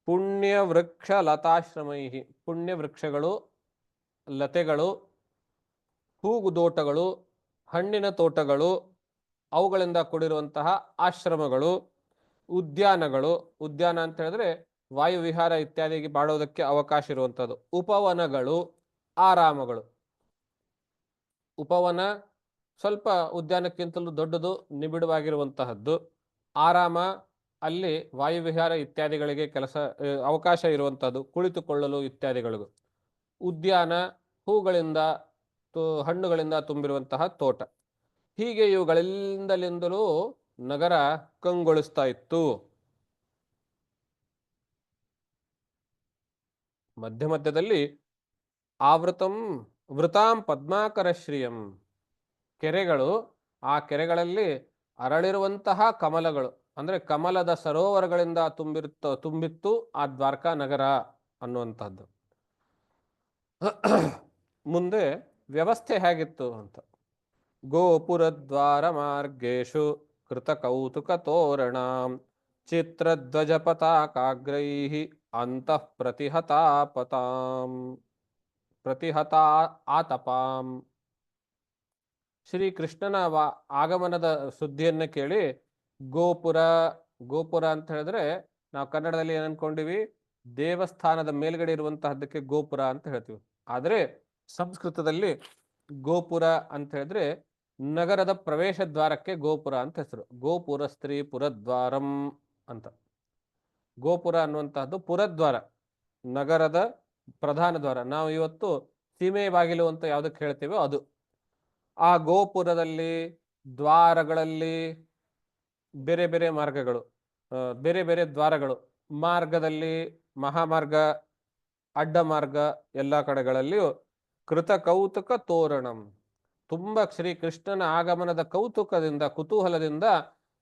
ಪುಣ್ಯ ವೃಕ್ಷ ಲತಾಶ್ರಮೈಹಿ, ಪುಣ್ಯ ವೃಕ್ಷಗಳು, ಲತೆಗಳು, ಹೂಗುದೋಟಗಳು, ಹಣ್ಣಿನ ತೋಟಗಳು, ಅವುಗಳಿಂದ ಕೂಡಿರುವಂತಹ ಆಶ್ರಮಗಳು, ಉದ್ಯಾನಗಳು. ಉದ್ಯಾನ ಅಂತ ಹೇಳಿದ್ರೆ ವಾಯುವಿಹಾರ ಇತ್ಯಾದಿಗೆ ಮಾಡೋದಕ್ಕೆ ಅವಕಾಶ ಇರುವಂಥದ್ದು. ಉಪವನಗಳು, ಆರಾಮಗಳು. ಉಪವನ ಸ್ವಲ್ಪ ಉದ್ಯಾನಕ್ಕಿಂತಲೂ ದೊಡ್ಡದು, ನಿಬಿಡವಾಗಿರುವಂತಹದ್ದು. ಆರಾಮ ಅಲ್ಲಿ ವಾಯುವಿಹಾರ ಇತ್ಯಾದಿಗಳಿಗೆ ಅವಕಾಶ ಇರುವಂಥದ್ದು, ಕುಳಿತುಕೊಳ್ಳಲು ಇತ್ಯಾದಿಗಳಿಗೂ. ಉದ್ಯಾನ ಹೂಗಳಿಂದ, ಹಣ್ಣುಗಳಿಂದ ತುಂಬಿರುವಂತಹ ತೋಟ. ಹೀಗೆ ಇವುಗಳಿಂದಲಿಂದಲೂ ನಗರ ಕಂಗೊಳಿಸ್ತಾ ಇತ್ತು. ಮಧ್ಯ ಮಧ್ಯದಲ್ಲಿ ವೃತಾಂ ಪದ್ಮಾಕರಶ್ರಿಯಂ, ಕೆರೆಗಳು, ಆ ಕೆರೆಗಳಲ್ಲಿ ಅರಳಿರುವಂತಹ ಕಮಲಗಳು, ಅಂದ್ರೆ ಕಮಲದ ಸರೋವರಗಳಿಂದ ತುಂಬಿತ್ತು ಆ ದ್ವಾರಕಾ ನಗರ ಅನ್ನುವಂಥದ್ದು. ಮುಂದೆ ವ್ಯವಸ್ಥೆ ಹೇಗಿತ್ತು ಅಂತ, ಗೋಪುರದ್ವಾರ ಮಾರ್ಗೇಶು ಕೃತ ಕೌತುಕ ತೋರಣಾಂ ಚಿತ್ರಧ್ವಜ ಪತಾಕಾಗ್ರೈಃ ಅಂತಃ ಪ್ರತಿಹತಾ ಆತಪಾಂ. ಶ್ರೀ ಕೃಷ್ಣನ ಆಗಮನದ ಸುದ್ದಿಯನ್ನ ಕೇಳಿ ಗೋಪುರ ಗೋಪುರ ಅಂತ ಹೇಳಿದ್ರೆ ನಾವು ಕನ್ನಡದಲ್ಲಿ ಏನ್ ಅನ್ಕೊಂಡಿವಿ, ದೇವಸ್ಥಾನದ ಮೇಲ್ಗಡೆ ಇರುವಂತಹದ್ದಕ್ಕೆ ಗೋಪುರ ಅಂತ ಹೇಳ್ತೀವಿ. ಆದ್ರೆ ಸಂಸ್ಕೃತದಲ್ಲಿ ಗೋಪುರ ಅಂತ ಹೇಳಿದ್ರೆ ನಗರದ ಪ್ರವೇಶ ದ್ವಾರಕ್ಕೆ ಗೋಪುರ ಅಂತ ಹೆಸರು. ಗೋಪುರ ಸ್ತ್ರೀ ಪುರದ್ವಾರಂ ಅಂತ. ಗೋಪುರ ಅನ್ನುವಂತಹದ್ದು ಪುರದ್ವಾರ, ನಗರದ ಪ್ರಧಾನ ದ್ವಾರ. ನಾವು ಇವತ್ತು ಸೀಮೆ ಬಾಗಿಲು ಅಂತ ಯಾವ್ದಕ್ಕೆ ಹೇಳ್ತೀವೋ ಅದು. ಆ ಗೋಪುರದಲ್ಲಿ ದ್ವಾರಗಳಲ್ಲಿ ಬೇರೆ ಬೇರೆ ಮಾರ್ಗಗಳು, ಬೇರೆ ಬೇರೆ ದ್ವಾರಗಳು, ಮಾರ್ಗದಲ್ಲಿ ಮಹಾಮಾರ್ಗ, ಅಡ್ಡ ಮಾರ್ಗ, ಎಲ್ಲ ಕಡೆಗಳಲ್ಲಿಯೂ ಕೃತ ಕೌತುಕ ತೋರಣಂ, ತುಂಬ ಶ್ರೀ ಕೃಷ್ಣನ ಆಗಮನದ ಕೌತುಕದಿಂದ ಕುತೂಹಲದಿಂದ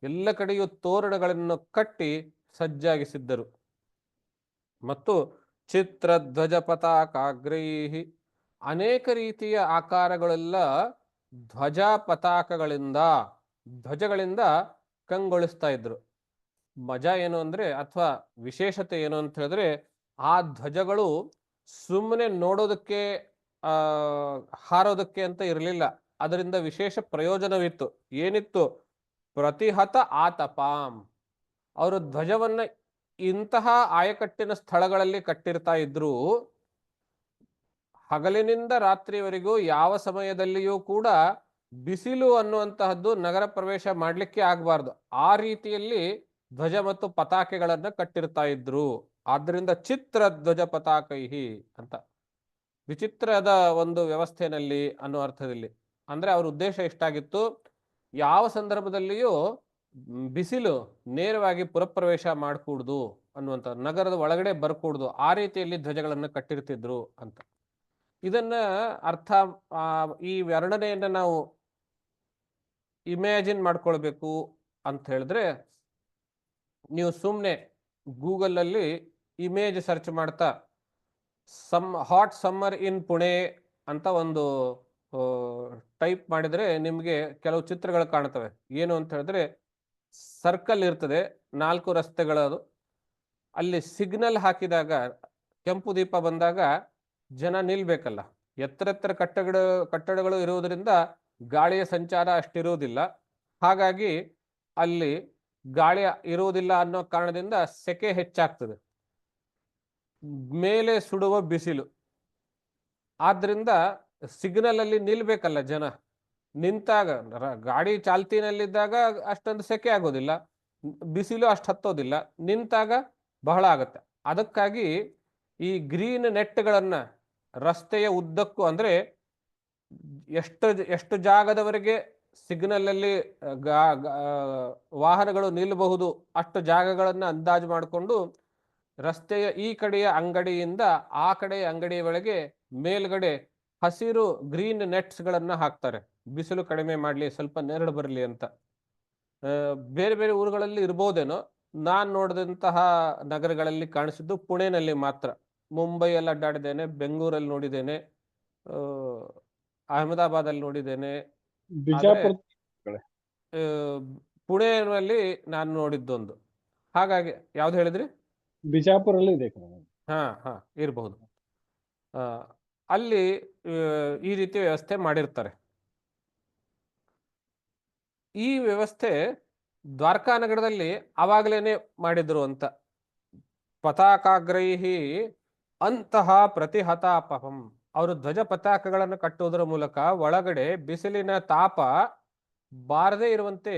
ಎಲ್ಲ ಕಡೆಯೂ ತೋರಣಗಳನ್ನು ಕಟ್ಟಿ ಸಜ್ಜಾಗಿಸಿದ್ದರು. ಮತ್ತು ಚಿತ್ರಧ್ವಜ ಪತಾಕಾಗ್ರೈಹಿ, ಅನೇಕ ರೀತಿಯ ಆಕಾರಗಳೆಲ್ಲ ಧ್ವಜ ಪತಾಕಗಳಿಂದ, ಧ್ವಜಗಳಿಂದ ಕಂಗೊಳಿಸ್ತಾ ಇದ್ರು. ಮಜಾ ಏನು ಅಂದ್ರೆ, ಅಥವಾ ವಿಶೇಷತೆ ಏನು ಅಂತ ಹೇಳಿದ್ರೆ, ಆ ಧ್ವಜಗಳು ಸುಮ್ಮನೆ ನೋಡೋದಕ್ಕೆ ಹಾರೋದಕ್ಕೆ ಅಂತ ಇರಲಿಲ್ಲ. ಅದರಿಂದ ವಿಶೇಷ ಪ್ರಯೋಜನವಿತ್ತು. ಏನಿತ್ತು? ಪ್ರತಿಹತ ಆತಪಾಂ, ಅವರು ಧ್ವಜವನ್ನ ಇಂತಹ ಆಯಕಟ್ಟಿನ ಸ್ಥಳಗಳಲ್ಲಿ ಕಟ್ಟಿರ್ತಾ ಇದ್ರು, ಹಗಲಿನಿಂದ ರಾತ್ರಿವರೆಗೂ ಯಾವ ಸಮಯದಲ್ಲಿಯೂ ಕೂಡ ಬಿಸಿಲು ಅನ್ನುವಂತಹದ್ದು ನಗರ ಪ್ರವೇಶ ಮಾಡಲಿಕ್ಕೆ ಆಗಬಾರ್ದು. ಆ ರೀತಿಯಲ್ಲಿ ಧ್ವಜ ಮತ್ತು ಪತಾಕೆಗಳನ್ನ ಕಟ್ಟಿರ್ತಾ ಇದ್ರು. ಆದ್ರಿಂದ ಚಿತ್ರ ಧ್ವಜ ಪತಾಕೈಹಿ ಅಂತ, ವಿಚಿತ್ರದ ಒಂದು ವ್ಯವಸ್ಥೆಯಲ್ಲಿ ಅನ್ನೋ ಅರ್ಥದಲ್ಲಿ. ಅಂದ್ರೆ ಅವ್ರ ಉದ್ದೇಶ ಎಷ್ಟಾಗಿತ್ತು, ಯಾವ ಸಂದರ್ಭದಲ್ಲಿಯೂ ಬಿಸಿಲು ನೇರವಾಗಿ ಪುರಪ್ರವೇಶ ಮಾಡಕೂಡ್ದು ಅನ್ನುವಂಥ, ನಗರದ ಒಳಗಡೆ ಬರ್ಕೂಡ್ದು, ಆ ರೀತಿಯಲ್ಲಿ ಧ್ವಜಗಳನ್ನು ಕಟ್ಟಿರ್ತಿದ್ರು ಅಂತ. ಇದನ್ನ ಅರ್ಥ, ಈ ವರ್ಣನೆಯನ್ನ ನಾವು ಇಮ್ಯಾಜಿನ್ ಮಾಡ್ಕೊಳ್ಬೇಕು ಅಂತ ಹೇಳಿದ್ರೆ, ನೀವು ಸುಮ್ಮನೆ ಗೂಗಲಲ್ಲಿ ಇಮೇಜ್ ಸರ್ಚ್ ಮಾಡ್ತಾ ಹಾಟ್ ಸಮ್ಮರ್ ಇನ್ ಪುಣೆ ಅಂತ ಒಂದು ಟೈಪ್ ಮಾಡಿದರೆ ನಿಮಗೆ ಕೆಲವು ಚಿತ್ರಗಳು ಕಾಣ್ತವೆ. ಏನು ಅಂತ ಹೇಳಿದ್ರೆ, ಸರ್ಕಲ್ ಇರ್ತದೆ, 4 ರಸ್ತೆಗಳದು. ಅಲ್ಲಿ ಸಿಗ್ನಲ್ ಹಾಕಿದಾಗ, ಕೆಂಪು ದೀಪ ಬಂದಾಗ ಜನ ನಿಲ್ಬೇಕಲ್ಲ. ಎತ್ತರ ಕಟ್ಟಡಗಳು ಇರುವುದರಿಂದ ಗಾಳಿಯ ಸಂಚಾರ ಅಷ್ಟಿರುವುದಿಲ್ಲ. ಹಾಗಾಗಿ ಅಲ್ಲಿ ಗಾಳಿ ಇರುವುದಿಲ್ಲ ಅನ್ನೋ ಕಾರಣದಿಂದ ಸೆಕೆ ಹೆಚ್ಚಾಗ್ತದೆ, ಮೇಲೆ ಸುಡುವ ಬಿಸಿಲು. ಆದ್ರಿಂದ ಸಿಗ್ನಲ್ ಅಲ್ಲಿ ನಿಲ್ಬೇಕಲ್ಲ ಜನ. ನಿಂತಾಗ, ಗಾಡಿ ಚಾಲ್ತಿನಲ್ಲಿದ್ದಾಗ ಅಷ್ಟೊಂದು ಸೆಕೆ ಆಗೋದಿಲ್ಲ, ಬಿಸಿಲು ಅಷ್ಟು ಹತ್ತೋದಿಲ್ಲ, ನಿಂತಾಗ ಬಹಳ ಆಗತ್ತೆ. ಅದಕ್ಕಾಗಿ ಈ ಗ್ರೀನ್ ನೆಟ್ಗಳನ್ನ ರಸ್ತೆಯ ಉದ್ದಕ್ಕೂ, ಅಂದ್ರೆ ಎಷ್ಟು ಜಾಗದವರೆಗೆ ಸಿಗ್ನಲ್ ಅಲ್ಲಿ ವಾಹನಗಳು ನಿಲ್ಲಬಹುದು ಅಷ್ಟು ಜಾಗಗಳನ್ನ ಅಂದಾಜು ಮಾಡಿಕೊಂಡು ರಸ್ತೆಯ ಈ ಕಡೆಯ ಅಂಗಡಿಯಿಂದ ಆ ಕಡೆಯ ಅಂಗಡಿಯವರೆಗೆ ಮೇಲ್ಗಡೆ ಹಸಿರು ಗ್ರೀನ್ ನೆಟ್ಸ್ ಗಳನ್ನ ಹಾಕ್ತಾರೆ, ಬಿಸಿಲು ಕಡಿಮೆ ಮಾಡ್ಲಿ, ಸ್ವಲ್ಪ ನೆರಳು ಬರಲಿ ಅಂತ. ಬೇರೆ ಬೇರೆ ಊರುಗಳಲ್ಲಿ ಇರ್ಬೋದೇನೋ, ನಾನ್ ನೋಡಿದಂತಹ ನಗರಗಳಲ್ಲಿ ಕಾಣಿಸಿದ್ದು ಪುಣೆನಲ್ಲಿ ಮಾತ್ರ. ಮುಂಬೈಯಲ್ಲಿ ಅಡ್ಡಾಡಿದ್ದೇನೆ, ಬೆಂಗಳೂರಲ್ಲಿ ನೋಡಿದ್ದೇನೆ, ಅಹಮದಾಬಾದಲ್ಲಿ ನೋಡಿದ್ದೇನೆ. ಪುಣೆಯಲ್ಲಿ ನಾನು ನೋಡಿದ್ದೊಂದು. ಹಾಗಾಗಿ ಯಾವ್ದು ಹೇಳಿದ್ರಿ? ಬಿಜಾಪುರಲ್ಲಿ ಇದೆ. ಹಾ ಇರಬಹುದು. ಅಲ್ಲಿ ಈ ರೀತಿ ವ್ಯವಸ್ಥೆ ಮಾಡಿರ್ತಾರೆ. ಈ ವ್ಯವಸ್ಥೆ ದ್ವಾರಕಾ ನಗರದಲ್ಲಿ ಅವಾಗಲೇನೆ ಮಾಡಿದ್ರು ಅಂತ. ಪತಾಕಾಗ್ರೈಹಿ ಅಂತಹ ಪ್ರತಿಹತಾಪಹಂ, ಅವರು ಧ್ವಜ ಪತಾಕಗಳನ್ನು ಕಟ್ಟುವುದರ ಮೂಲಕ ಒಳಗಡೆ ಬಿಸಿಲಿನ ತಾಪ ಬಾರದೇ ಇರುವಂತೆ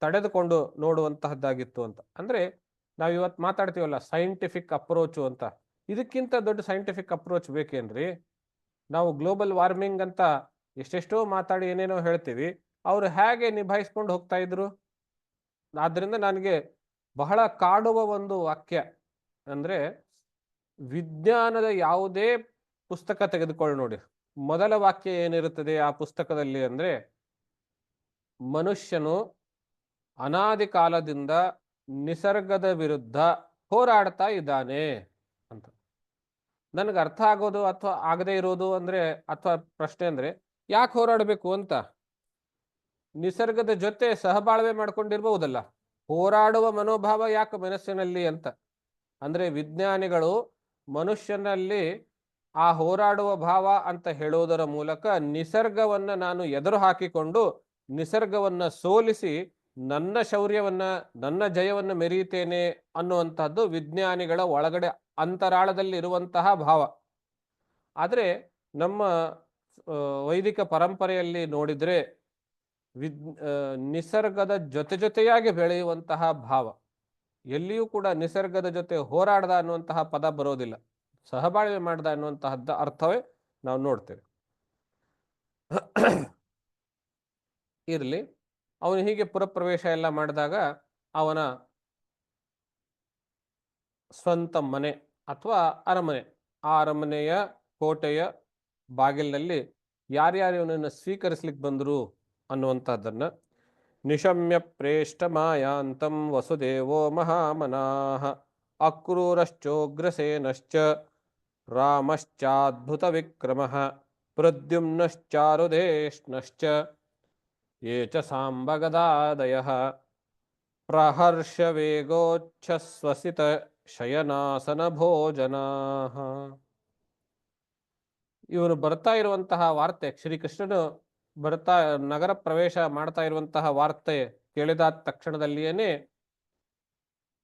ತಡೆದುಕೊಂಡು ನೋಡುವಂತಹದ್ದಾಗಿತ್ತು ಅಂತ. ಅಂದ್ರೆ ನಾವ್ ಇವತ್ತು ಮಾತಾಡ್ತೀವಲ್ಲ ಸೈಂಟಿಫಿಕ್ ಅಪ್ರೋಚು ಅಂತ, ಇದಕ್ಕಿಂತ ದೊಡ್ಡ ಸೈಂಟಿಫಿಕ್ ಅಪ್ರೋಚ್ ಬೇಕೇನ್ರಿ? ನಾವು ಗ್ಲೋಬಲ್ ವಾರ್ಮಿಂಗ್ ಅಂತ ಎಷ್ಟೆಷ್ಟೋ ಮಾತಾಡಿ ಏನೇನೋ ಹೇಳ್ತೀವಿ, ಅವರು ಹೇಗೆ ನಿಭಾಯಿಸ್ಕೊಂಡು ಹೋಗ್ತಾ ಇದ್ರು? ಆದ್ರಿಂದ ನನಗೆ ಬಹಳ ಕಾಡುವ ಒಂದು ವಾಕ್ಯ ಅಂದ್ರೆ, ವಿಜ್ಞಾನದ ಯಾವುದೇ ಪುಸ್ತಕ ತೆಗೆದುಕೊಳ್ಳಿ ನೋಡಿ, ಮೊದಲ ವಾಕ್ಯ ಏನಿರುತ್ತದೆ ಆ ಪುಸ್ತಕದಲ್ಲಿ ಅಂದ್ರೆ, ಮನುಷ್ಯನು ಅನಾದಿ ಕಾಲದಿಂದ ನಿಸರ್ಗದ ವಿರುದ್ಧ ಹೋರಾಡ್ತಾ ಇದ್ದಾನೆ ಅಂತ. ನನಗೆ ಅರ್ಥ ಆಗೋದು ಅಥವಾ ಆಗದೆ ಇರೋದು ಅಂದ್ರೆ, ಅಥವಾ ಪ್ರಶ್ನೆ ಅಂದ್ರೆ, ಯಾಕೆ ಹೋರಾಡಬೇಕು ಅಂತ? ನಿಸರ್ಗದ ಜೊತೆ ಸಹಬಾಳ್ವೆ ಮಾಡ್ಕೊಂಡಿರ್ಬಹುದಲ್ಲ, ಹೋರಾಡುವ ಮನೋಭಾವ ಯಾಕೆ ಮನಸ್ಸಿನಲ್ಲಿ ಅಂತ. ಅಂದ್ರೆ ವಿಜ್ಞಾನಿಗಳು ಮನುಷ್ಯನಲ್ಲಿ ಆ ಹೋರಾಡುವ ಭಾವ ಅಂತ ಹೇಳುವುದರ ಮೂಲಕ ನಿಸರ್ಗವನ್ನ ನಾನು ಎದುರು ಹಾಕಿಕೊಂಡು ನಿಸರ್ಗವನ್ನ ಸೋಲಿಸಿ ನನ್ನ ಶೌರ್ಯವನ್ನ ನನ್ನ ಜಯವನ್ನ ಮೆರೆಯುತ್ತೇನೆ ಅನ್ನುವಂತಹದ್ದು ವಿಜ್ಞಾನಿಗಳ ಒಳಗಡೆ ಅಂತರಾಳದಲ್ಲಿ ಇರುವಂತಹ ಭಾವ. ಆದರೆ ನಮ್ಮ ವೈದಿಕ ಪರಂಪರೆಯಲ್ಲಿ ನೋಡಿದ್ರೆ ನಿಸರ್ಗದ ಜೊತೆಯಾಗಿ ಬೆಳೆಯುವಂತಹ ಭಾವ, ಎಲ್ಲಿಯೂ ಕೂಡ ನಿಸರ್ಗದ ಜೊತೆ ಹೋರಾಡ್ದ ಅನ್ನುವಂತಹ ಪದ ಬರೋದಿಲ್ಲ, ಸಹಬಾಳ್ವೆ ಮಾಡ್ದ ಅನ್ನುವಂತಹದ್ದ ಅರ್ಥವೇ ನಾವು ನೋಡ್ತೇವೆ. ಇರಲಿ, ಅವನು ಹೀಗೆ ಪುರಪ್ರವೇಶ ಎಲ್ಲ ಮಾಡಿದಾಗ ಅವನ ಸ್ವಂತ ಮನೆ ಅಥವಾ ಅರಮನೆ, ಆ ಅರಮನೆಯ ಕೋಟೆಯ ಬಾಗಿಲಿನಲ್ಲಿ ಯಾರ್ಯಾರು ಇವನನ್ನು ಸ್ವೀಕರಿಸ್ಲಿಕ್ಕೆ ಬಂದರು ಅನ್ನುವಂಥದ್ದನ್ನ ನಿಶಮ್ಯ ಪ್ರೇಷ್ಠ ಮಾಯಾಂತಂ ವಸುದೇವೋ ಮಹಾಮನಾಹ ಅಕ್ರೂರಶ್ಚೋಗ್ರಸೇನಶ್ಚ ರಾಮಶ್ಚಾದ್ಭುತ ವಿಕ್ರಮಃ ಪ್ರದ್ಯುಮ್ನಶ್ಚಾರುಧೇಷ್ಣಶ್ಚ ಯೇ ಚ ಸಾಂಬಗದಾದಯಃ ಪ್ರಹರ್ಷ ವೇಗೋಚ್ಛ್ವಸಿತ ಶಯನಾಸನ ಭೋಜನಾಃ. ಇವನು ಬರ್ತಾ ಇರುವಂತಹ ವಾರ್ತೆ, ಶ್ರೀಕೃಷ್ಣನು ನಗರ ಪ್ರವೇಶ ಮಾಡ್ತಾ ಇರುವಂತಹ ವಾರ್ತೆ ಕೇಳಿದ ತಕ್ಷಣದಲ್ಲಿಯೇನೆ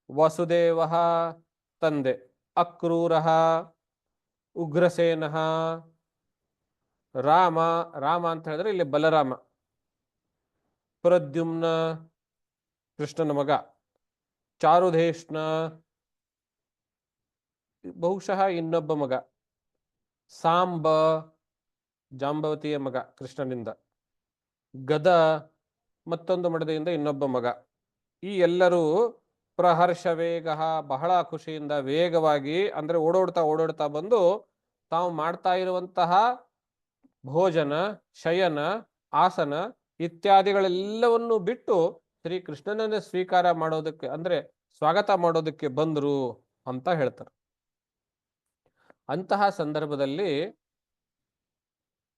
ವಸುದೇವ ತಂದೆ, ಅಕ್ರೂರ ಉಗ್ರಸೇನ, ರಾಮ ಅಂತ ಹೇಳಿದ್ರೆ ಇಲ್ಲಿ ಬಲರಾಮ, ಪ್ರದ್ಯುಮ್ನ ಕೃಷ್ಣನ ಮಗ, ಚಾರುಧೇಷ್ಣ ಬಹುಶಃ ಇನ್ನೊಬ್ಬ ಮಗ, ಸಾಂಬ ಜಾಂಬವತಿಯ ಮಗ ಕೃಷ್ಣನಿಂದ, ಗದ ಮತ್ತೊಂದು ಮಡದಿಯಿಂದ ಇನ್ನೊಬ್ಬ ಮಗ, ಈ ಎಲ್ಲರೂ ಪ್ರಹರ್ಷ ವೇಗ ಬಹಳ ಖುಷಿಯಿಂದ ವೇಗವಾಗಿ ಅಂದ್ರೆ ಓಡೋಡ್ತಾ ಬಂದು ತಾವು ಮಾಡ್ತಾ ಇರುವಂತಹ ಭೋಜನ, ಶಯನ, ಆಸನ ಇತ್ಯಾದಿಗಳೆಲ್ಲವನ್ನು ಬಿಟ್ಟು ಶ್ರೀಕೃಷ್ಣನನ್ನ ಸ್ವೀಕಾರ ಮಾಡೋದಕ್ಕೆ ಅಂದ್ರೆ ಸ್ವಾಗತ ಮಾಡೋದಕ್ಕೆ ಬಂದ್ರು ಅಂತ ಹೇಳ್ತಾರೆ. ಅಂತಹ ಸಂದರ್ಭದಲ್ಲಿ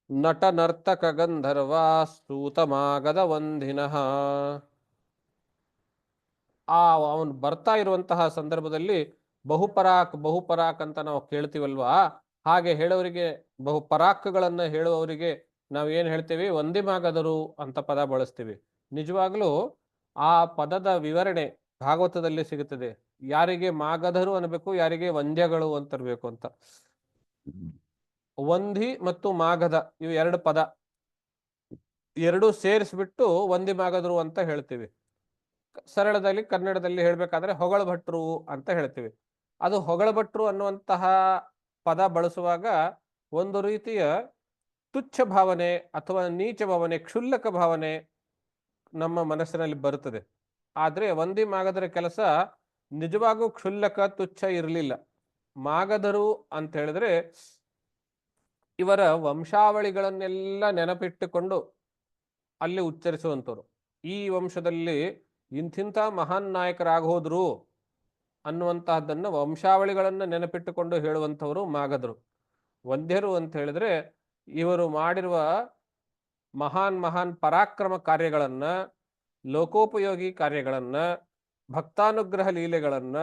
ನಟ ನರ್ತಕ ಗಂಧರ್ವ ಸ್ತೂತಮಾಗದ ವಂದಿನಃ, ಅವನು ಬರ್ತಾ ಇರುವಂತಹ ಸಂದರ್ಭದಲ್ಲಿ ಬಹುಪರಾಕ್ ಅಂತ ನಾವು ಕೇಳ್ತೀವಲ್ವಾ, ಹಾಗೆ ಹೇಳೋರಿಗೆ ಬಹುಪರಾಕ್ಗಳನ್ನ ಹೇಳುವವರಿಗೆ ನಾವು ಏನ್ ಹೇಳ್ತೀವಿ, ವಂದಿಮಾಗದರು ಅಂತ ಪದ ಬಳಸ್ತೀವಿ. ನಿಜವಾಗ್ಲೂ ಆ ಪದದ ವಿವರಣೆ ಭಾಗವತದಲ್ಲಿ ಸಿಗುತ್ತದೆ. ಯಾರಿಗೆ ಮಾಗಧರು ಅನ್ಬೇಕು, ಯಾರಿಗೆ ವಂದ್ಯಗಳು ಅಂತಿರ್ಬೇಕು ಅಂತ. ವಂದಿ ಮತ್ತು ಮಾಗಧ ಇವು ಎರಡು ಪದ, ಎರಡು ಸೇರಿಸ್ಬಿಟ್ಟು ವಂದಿ ಮಾಗಧರು ಅಂತ ಹೇಳ್ತೀವಿ. ಸರಳದಲ್ಲಿ ಕನ್ನಡದಲ್ಲಿ ಹೇಳ್ಬೇಕಾದ್ರೆ ಹೊಗಳಭಟ್ರು ಅಂತ ಹೇಳ್ತೀವಿ. ಅದು ಹೊಗಳಭಟ್ರು ಅನ್ನುವಂತಹ ಪದ ಬಳಸುವಾಗ ಒಂದು ರೀತಿಯ ತುಚ್ಛ ಭಾವನೆ ಅಥವಾ ನೀಚ ಭಾವನೆ, ಕ್ಷುಲ್ಲಕ ಭಾವನೆ ನಮ್ಮ ಮನಸ್ಸಿನಲ್ಲಿ ಬರುತ್ತದೆ. ಆದ್ರೆ ವಂದಿ ಮಾಗಧರ ಕೆಲಸ ನಿಜವಾಗೂ ಕ್ಷುಲ್ಲಕ ತುಚ್ಛ ಇರಲಿಲ್ಲ. ಮಾಗಧರು ಅಂತ ಹೇಳಿದ್ರೆ ಇವರ ವಂಶಾವಳಿಗಳನ್ನೆಲ್ಲ ನೆನಪಿಟ್ಟುಕೊಂಡು ಅಲ್ಲಿ ಉಚ್ಚರಿಸುವಂಥವ್ರು. ಈ ವಂಶದಲ್ಲಿ ಇಂಥಿಂಥ ಮಹಾನ್ ನಾಯಕರಾಗೋದ್ರು ಅನ್ನುವಂತಹದ್ದನ್ನು ವಂಶಾವಳಿಗಳನ್ನು ನೆನಪಿಟ್ಟುಕೊಂಡು ಹೇಳುವಂಥವರು ಮಾಗಧರು. ವಂದ್ಯರು ಅಂತ ಹೇಳಿದ್ರೆ ಇವರು ಮಾಡಿರುವ ಮಹಾನ್ ಪರಾಕ್ರಮ ಕಾರ್ಯಗಳನ್ನ, ಲೋಕೋಪಯೋಗಿ ಕಾರ್ಯಗಳನ್ನ, ಭಕ್ತಾನುಗ್ರಹ ಲೀಲೆಗಳನ್ನ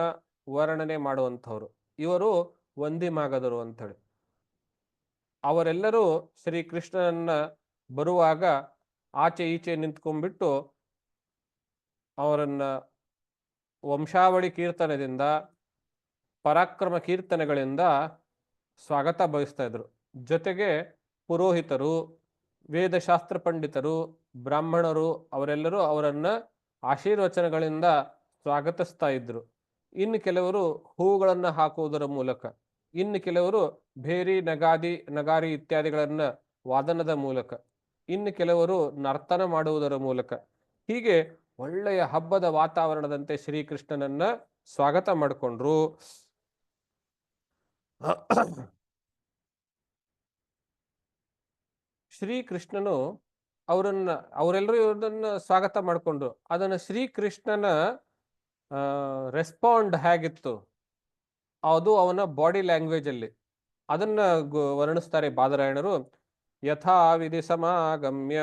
ವರ್ಣನೆ ಮಾಡುವಂಥವ್ರು ಇವರು ವಂದಿ ಮಾಗಧರು ಅಂತೇಳಿ. ಅವರೆಲ್ಲರೂ ಶ್ರೀಕೃಷ್ಣನನ್ನ ಬರುವಾಗ ಆಚೆ ಈಚೆ ನಿಂತ್ಕೊಂಡ್ಬಿಟ್ಟು ಅವರನ್ನ ವಂಶಾವಳಿ ಕೀರ್ತನದಿಂದ, ಪರಾಕ್ರಮ ಕೀರ್ತನೆಗಳಿಂದ ಸ್ವಾಗತ ಬಯಸ್ತಾ ಇದ್ರು. ಜೊತೆಗೆ ಪುರೋಹಿತರು, ವೇದಶಾಸ್ತ್ರ ಪಂಡಿತರು, ಬ್ರಾಹ್ಮಣರು ಅವರೆಲ್ಲರೂ ಅವರನ್ನ ಆಶೀರ್ವಚನಗಳಿಂದ ಸ್ವಾಗತಿಸ್ತಾ ಇದ್ರು. ಇನ್ನು ಕೆಲವರು ಹೂಗಳನ್ನು ಹಾಕುವುದರ ಮೂಲಕ, ಇನ್ನು ಕೆಲವರು ಭೇರಿ, ನಗಾರಿ ಇತ್ಯಾದಿಗಳನ್ನ ವಾದನದ ಮೂಲಕ, ಇನ್ನು ಕೆಲವರು ನರ್ತನ ಮಾಡುವುದರ ಮೂಲಕ, ಹೀಗೆ ಒಳ್ಳೆಯ ಹಬ್ಬದ ವಾತಾವರಣದಂತೆ ಶ್ರೀಕೃಷ್ಣನನ್ನ ಸ್ವಾಗತ ಮಾಡಿಕೊಂಡ್ರು. ಶ್ರೀಕೃಷ್ಣನು ಅವರೆಲ್ಲರೂ ಇವರನ್ನ ಸ್ವಾಗತ ಮಾಡಿಕೊಂಡ್ರು. ಅದನ್ನ ಶ್ರೀಕೃಷ್ಣನ ರೆಸ್ಪಾಂಡ್ ಹೇಗಿತ್ತು ಅದು ಅವನ ಬಾಡಿ ಲ್ಯಾಂಗ್ವೇಜ್ ಅಲ್ಲಿ ಅದನ್ನ ವರ್ಣಿಸ್ತಾರೆ ಬಾದರಾಯಣರು. ಯಥಾ ವಿಧಿ ಸಮಾಗಮ್ಯ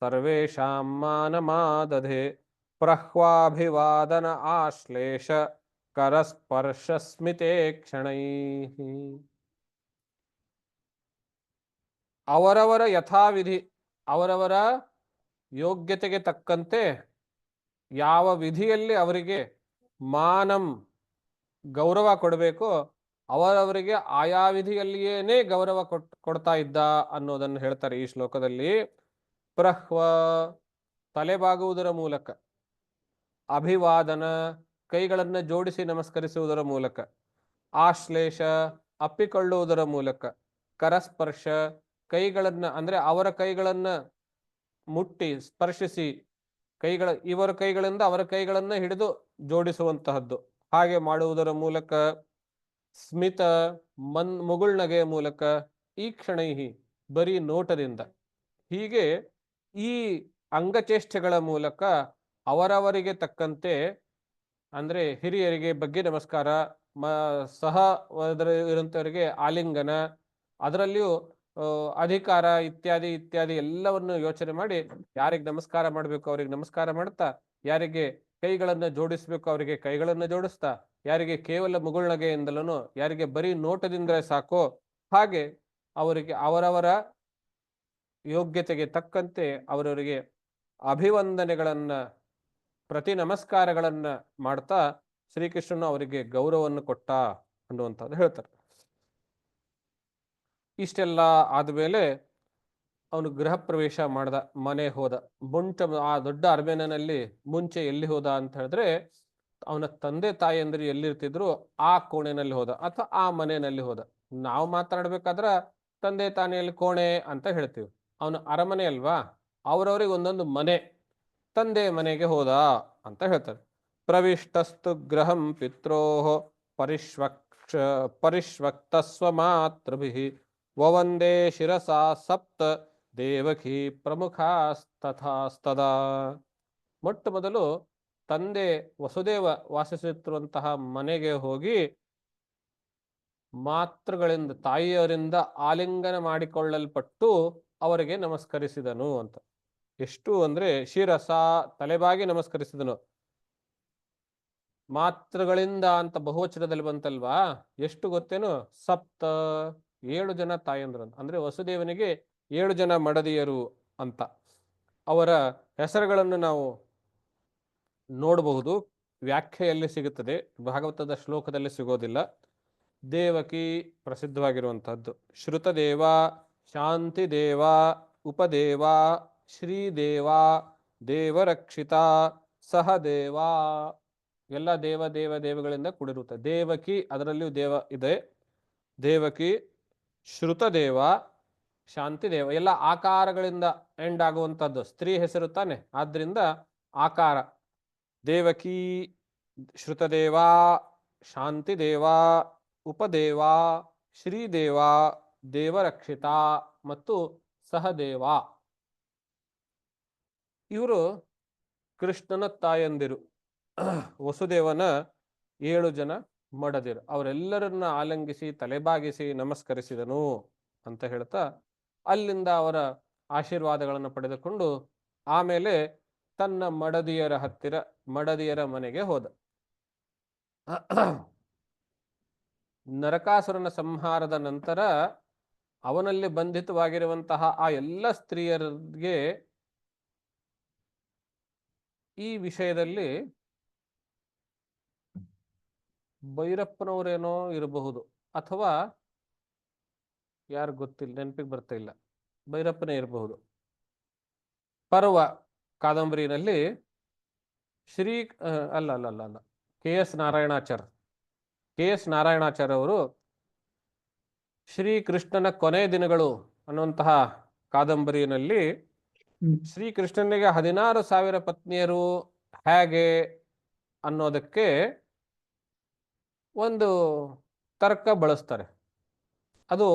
ಸರ್ವೇಷಾಂ ಮಾನಮಾದಧೆ ಪ್ರಹ್ವಾಭಿವಾದನ ಆಶ್ಲೇಷ ಕರಸ್ಪರ್ಶ ಸ್ಮಿತೆ ಕ್ಷಣೈ. ಅವರವರ ಯಥಾವಿಧಿ, ಅವರವರ ಯೋಗ್ಯತೆಗೆ ತಕ್ಕಂತೆ ಯಾವ ವಿಧಿಯಲ್ಲಿ ಅವರಿಗೆ ಮಾನಂ ಗೌರವ ಕೊಡಬೇಕೋ ಅವರವರಿಗೆ ಆಯಾ ವಿಧಿಯಲ್ಲಿಯೇನೇ ಗೌರವ ಕೊಡ್ತಾ ಇದ್ದ ಅನ್ನೋದನ್ನು ಹೇಳ್ತಾರೆ ಈ ಶ್ಲೋಕದಲ್ಲಿ. ಪ್ರಹ್ವ ತಲೆಬಾಗುವುದರ ಮೂಲಕ, ಅಭಿವಾದನ ಕೈಗಳನ್ನು ಜೋಡಿಸಿ ನಮಸ್ಕರಿಸುವುದರ ಮೂಲಕ, ಆಶ್ಲೇಷ ಅಪ್ಪಿಕೊಳ್ಳುವುದರ ಮೂಲಕ, ಕರಸ್ಪರ್ಶ ಕೈಗಳನ್ನ ಅಂದ್ರೆ ಅವರ ಕೈಗಳನ್ನ ಮುಟ್ಟಿ ಸ್ಪರ್ಶಿಸಿ ಇವರ ಕೈಗಳಿಂದ ಅವರ ಕೈಗಳನ್ನ ಹಿಡಿದು ಜೋಡಿಸುವಂತಹದ್ದು, ಹಾಗೆ ಮಾಡುವುದರ ಮೂಲಕ, ಸ್ಮಿತ ಮುಗುಳ್ನಗೆಯ ಮೂಲಕ, ಈ ಕ್ಷಣೈಹಿ ಬರೀ ನೋಟದಿಂದ, ಹೀಗೆ ಈ ಅಂಗಚೇಷ್ಟೆಗಳ ಮೂಲಕ ಅವರವರಿಗೆ ತಕ್ಕಂತೆ ಅಂದ್ರೆ ಹಿರಿಯರಿಗೆ ಬಗ್ಗೆ ನಮಸ್ಕಾರ, ಸಹ ಇರುವಂತವರಿಗೆ ಆಲಿಂಗನ, ಅದರಲ್ಲಿಯೂ ಅಧಿಕಾರ ಇತ್ಯಾದಿ ಇತ್ಯಾದಿ ಎಲ್ಲವನ್ನು ಯೋಚನೆ ಮಾಡಿ ಯಾರಿಗೆ ನಮಸ್ಕಾರ ಮಾಡಬೇಕು ಅವರಿಗೆ ನಮಸ್ಕಾರ ಮಾಡ್ತಾ, ಯಾರಿಗೆ ಕೈಗಳನ್ನು ಜೋಡಿಸ್ಬೇಕು ಅವರಿಗೆ ಕೈಗಳನ್ನು ಜೋಡಿಸ್ತಾ, ಯಾರಿಗೆ ಕೇವಲ ಮುಗುಳ್ನಗೆಯಿಂದಲೂ, ಯಾರಿಗೆ ಬರೀ ನೋಟದಿಂದ ಸಾಕೋ ಹಾಗೆ ಅವರಿಗೆ ಅವರವರ ಯೋಗ್ಯತೆಗೆ ತಕ್ಕಂತೆ ಅವರವರಿಗೆ ಅಭಿವಂದನೆಗಳನ್ನ ಪ್ರತಿ ನಮಸ್ಕಾರಗಳನ್ನ ಮಾಡ್ತಾ ಶ್ರೀಕೃಷ್ಣನು ಅವರಿಗೆ ಗೌರವವನ್ನು ಕೊಟ್ಟ ಅನ್ನುವಂಥದ್ದು ಹೇಳ್ತಾರೆ. ಇಷ್ಟೆಲ್ಲ ಆದ್ಮೇಲೆ ಅವನು ಗೃಹ ಪ್ರವೇಶ ಮಾಡ್ದ, ಮನೆ ಹೋದ. ಆ ದೊಡ್ಡ ಅರಮನೆಯಲ್ಲಿ ಮುಂಚೆ ಎಲ್ಲಿ ಹೋದ ಅಂತ ಹೇಳಿದ್ರೆ ಅವನ ತಂದೆ ತಾಯಿಯಂದ್ರೆ ಎಲ್ಲಿರ್ತಿದ್ರು ಆ ಕೋಣೆನಲ್ಲಿ ಹೋದ ಅಥವಾ ಆ ಮನೆಯಲ್ಲಿ ಹೋದ. ನಾವು ಮಾತಾಡ್ಬೇಕಾದ್ರ ತಂದೆ ತಾಯಿಯಲ್ಲಿ ಕೋಣೆ ಅಂತ ಹೇಳ್ತೀವಿ, ಅವನು ಅರಮನೆ ಅಲ್ವಾ, ಅವ್ರವ್ರಿಗೆ ಒಂದೊಂದು ಮನೆ, ತಂದೆ ಮನೆಗೆ ಹೋದ ಅಂತ ಹೇಳ್ತಾರೆ. ಪ್ರವಿಷ್ಟಸ್ತು ಗೃಹಂ ಪಿತ್ರೋಃ ಪರಿಷ್ವಕ್ತಸ್ವ ಮಾತೃಭಿಃ ವವಂದೇ ಶಿರಸಾ ಸಪ್ತ ದೇವಕಿ ಪ್ರಮುಖಾಸ್ತಥಾಸ್ತದಾ. ಮೊಟ್ಟ ಮೊದಲು ತಂದೆ ವಸುದೇವ ವಾಸಿಸುತ್ತಿರುವಂತಹ ಮನೆಗೆ ಹೋಗಿ ಮಾತೃಗಳಿಂದ ತಾಯಿಯವರಿಂದ ಆಲಿಂಗನ ಮಾಡಿಕೊಳ್ಳಲ್ಪಟ್ಟು ಅವರಿಗೆ ನಮಸ್ಕರಿಸಿದನು ಅಂತ. ಎಷ್ಟು ಅಂದ್ರೆ ಶಿರಸ ತಲೆಬಾಗಿ ನಮಸ್ಕರಿಸಿದನು. ಮಾತೃಗಳಿಂದ ಅಂತ ಬಹುವಚನದಲ್ಲಿ ಬಂತಲ್ವಾ, ಎಷ್ಟು ಗೊತ್ತೇನು? ಸಪ್ತ 7 ಜನ ತಾಯಂದ್ರು, ಅಂದ್ರೆ ವಸುದೇವನಿಗೆ 7 ಜನ ಮಡದಿಯರು ಅಂತ. ಅವರ ಹೆಸರುಗಳನ್ನು ನಾವು ನೋಡಬಹುದು, ವ್ಯಾಖ್ಯೆಯಲ್ಲಿ ಸಿಗುತ್ತದೆ, ಭಾಗವತದ ಶ್ಲೋಕದಲ್ಲಿ ಸಿಗೋದಿಲ್ಲ. ದೇವಕಿ ಪ್ರಸಿದ್ಧವಾಗಿರುವಂತಹದ್ದು, ಶ್ರುತದೇವ, ಶಾಂತಿದೇವ, ಉಪದೇವ, ಶ್ರೀದೇವ, ದೇವರಕ್ಷಿತ, ಸಹದೇವ, ಎಲ್ಲ ದೇವ ದೇವ ದೇವಗಳಿಂದ ಕೂಡಿರುತ್ತೆ. ದೇವಕಿ ಅದರಲ್ಲಿಯೂ ದೇವ ಇದೆ. ದೇವಕಿ, ಶ್ರುತದೇವ, ಶಾಂತಿದೇವ ಎಲ್ಲ ಆಕಾರಗಳಿಂದ ಎಂಡ್ ಆಗುವಂಥದ್ದು, ಸ್ತ್ರೀ ಹೆಸರು ತಾನೆ, ಆದ್ರಿಂದ ಆಕಾರ. ದೇವಕಿ, ಶ್ರುತದೇವ, ಶಾಂತಿದೇವ, ಉಪದೇವ, ಶ್ರೀದೇವ, ದೇವರಕ್ಷಿತ ಮತ್ತು ಸಹದೇವ. ಇವರು ಕೃಷ್ಣನ ತಾಯಂದಿರು, ವಸುದೇವನ 7 ಜನ ಮಡದಿರು. ಅವರೆಲ್ಲರನ್ನ ಆಲಂಗಿಸಿ ತಲೆಬಾಗಿಸಿ ನಮಸ್ಕರಿಸಿದನು ಅಂತ ಹೇಳ್ತಾ ಅಲ್ಲಿಂದ ಅವರ ಆಶೀರ್ವಾದಗಳನ್ನು ಪಡೆದುಕೊಂಡು ಆಮೇಲೆ ತನ್ನ ಮಡದಿಯರ ಹತ್ತಿರ, ಮಡದಿಯರ ಮನೆಗೆ ಹೋದ. ನರಕಾಸುರನ ಸಂಹಾರದ ನಂತರ ಅವನಲ್ಲಿ ಬಂಧಿತವಾಗಿರುವಂತಹ ಆ ಎಲ್ಲ ಸ್ತ್ರೀಯರಿಗೆ ಈ ವಿಷಯದಲ್ಲಿ ಭೈರಪ್ಪನವರೇನೋ ಇರಬಹುದು, ಅಥವಾ ಯಾರು ಗೊತ್ತಿಲ್ಲ, ನೆನಪಿಗೆ ಬರ್ತಾ ಇಲ್ಲ, ಭೈರಪ್ಪನೇ ಇರಬಹುದು. ಪರ್ವ ಕಾದಂಬರಿನಲ್ಲಿ ಶ್ರೀ ಅಲ್ಲ ಅಲ್ಲ ಅಲ್ಲ ಅಲ್ಲ KS ನಾರಾಯಣಾಚಾರ್ಯ ಅವರು ಶ್ರೀಕೃಷ್ಣನ ಕೊನೆ ದಿನಗಳು ಅನ್ನುವಂತಹ ಕಾದಂಬರಿಯಲ್ಲಿ ಶ್ರೀಕೃಷ್ಣನಿಗೆ 16,000 ಪತ್ನಿಯರು ಹೇಗೆ ಅನ್ನೋದಕ್ಕೆ ಒಂದು ತರ್ಕ ಬಳಸ್ತಾರೆ. ಅದು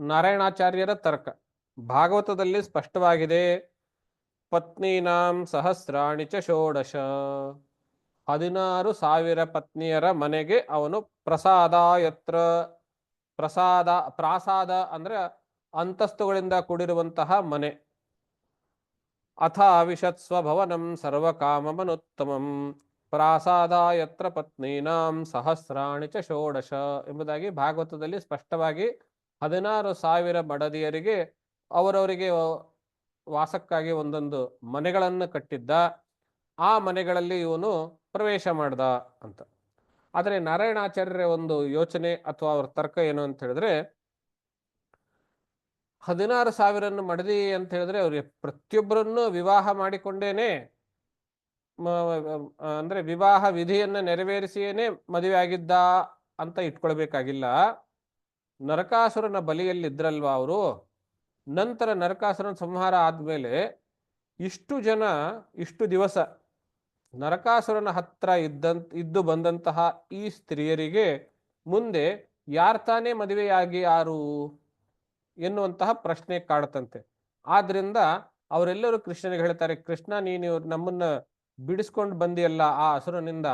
ನಾರಾಯಣಾಚಾರ್ಯರ ತರ್ಕ. ಭಾಗವತದಲ್ಲಿ ಸ್ಪಷ್ಟವಾಗಿದೆ, ಪತ್ನೀನಾಂ ಸಹಸ್ರಾಣಿ ಚ ಷೋಡಶ, 16,000 ಪತ್ನಿಯರ ಮನೆಗೆ ಅವನು ಪ್ರಾಸಾದ ಅಂದ್ರೆ ಅಂತಸ್ತುಗಳಿಂದ ಕೂಡಿರುವಂತಹ ಮನೆ. ಅಥ ವಿಶತ್ಸ್ವ ಭವನಂ ಸರ್ವಕಾಮಮನುತ್ತಮಂ ಪ್ರಾಸಾದಾಯತ್ರ ಪತ್ನೀನಾಂ ಸಹಸ್ರಾಣಿ ಚ ಷೋಡಶ ಎಂಬುದಾಗಿ ಭಾಗವತದಲ್ಲಿ ಸ್ಪಷ್ಟವಾಗಿ 16,000 ಮಡದಿಯರಿಗೆ ಅವರವರಿಗೆ ವಾಸಕ್ಕಾಗಿ ಒಂದೊಂದು ಮನೆಗಳನ್ನು ಕಟ್ಟಿದ್ದ. ಆ ಮನೆಗಳಲ್ಲಿ ಇವನು ಪ್ರವೇಶ ಮಾಡ್ದ ಅಂತ. ಆದರೆ ನಾರಾಯಣಾಚಾರ್ಯರ ಒಂದು ಯೋಚನೆ ಅಥವಾ ಅವ್ರ ತರ್ಕ ಏನು ಅಂತ ಹೇಳಿದ್ರೆ, 16,000 ಮಡದಿ ಅಂತ ಹೇಳಿದ್ರೆ ಅವ್ರಿಗೆ ಪ್ರತಿಯೊಬ್ಬರನ್ನು ವಿವಾಹ ಮಾಡಿಕೊಂಡೇನೆ ಅಂದ್ರೆ ವಿವಾಹ ವಿಧಿಯನ್ನ ನೆರವೇರಿಸಿಯೇನೆ ಮದುವೆ ಆಗಿದ್ದ ಅಂತ ಇಟ್ಕೊಳ್ಬೇಕಾಗಿಲ್ಲ. ನರಕಾಸುರನ ಬಲಿಯಲ್ಲಿದ್ರಲ್ವಾ ಅವರು, ನಂತರ ನರಕಾಸುರನ ಸಂಹಾರ ಆದ್ಮೇಲೆ ಇಷ್ಟು ಜನ ಇಷ್ಟು ದಿವಸ ನರಕಾಸುರನ ಹತ್ರ ಇದ್ದು ಬಂದಂತಹ ಈ ಸ್ತ್ರೀಯರಿಗೆ ಮುಂದೆ ಯಾರ್ ತಾನೇ ಮದುವೆಯಾಗಿ ಯಾರು ಎನ್ನುವಂತಹ ಪ್ರಶ್ನೆ ಕಾಡುತ್ತಂತೆ. ಆದ್ರಿಂದ ಅವರೆಲ್ಲರೂ ಕೃಷ್ಣನಿಗೆ ಹೇಳ್ತಾರೆ, ಕೃಷ್ಣ ನೀನು ನಮ್ಮನ್ನ ಬಿಡಿಸ್ಕೊಂಡು ಬಂದಿಯಲ್ಲ ಆ ಅಸುರನಿಂದ,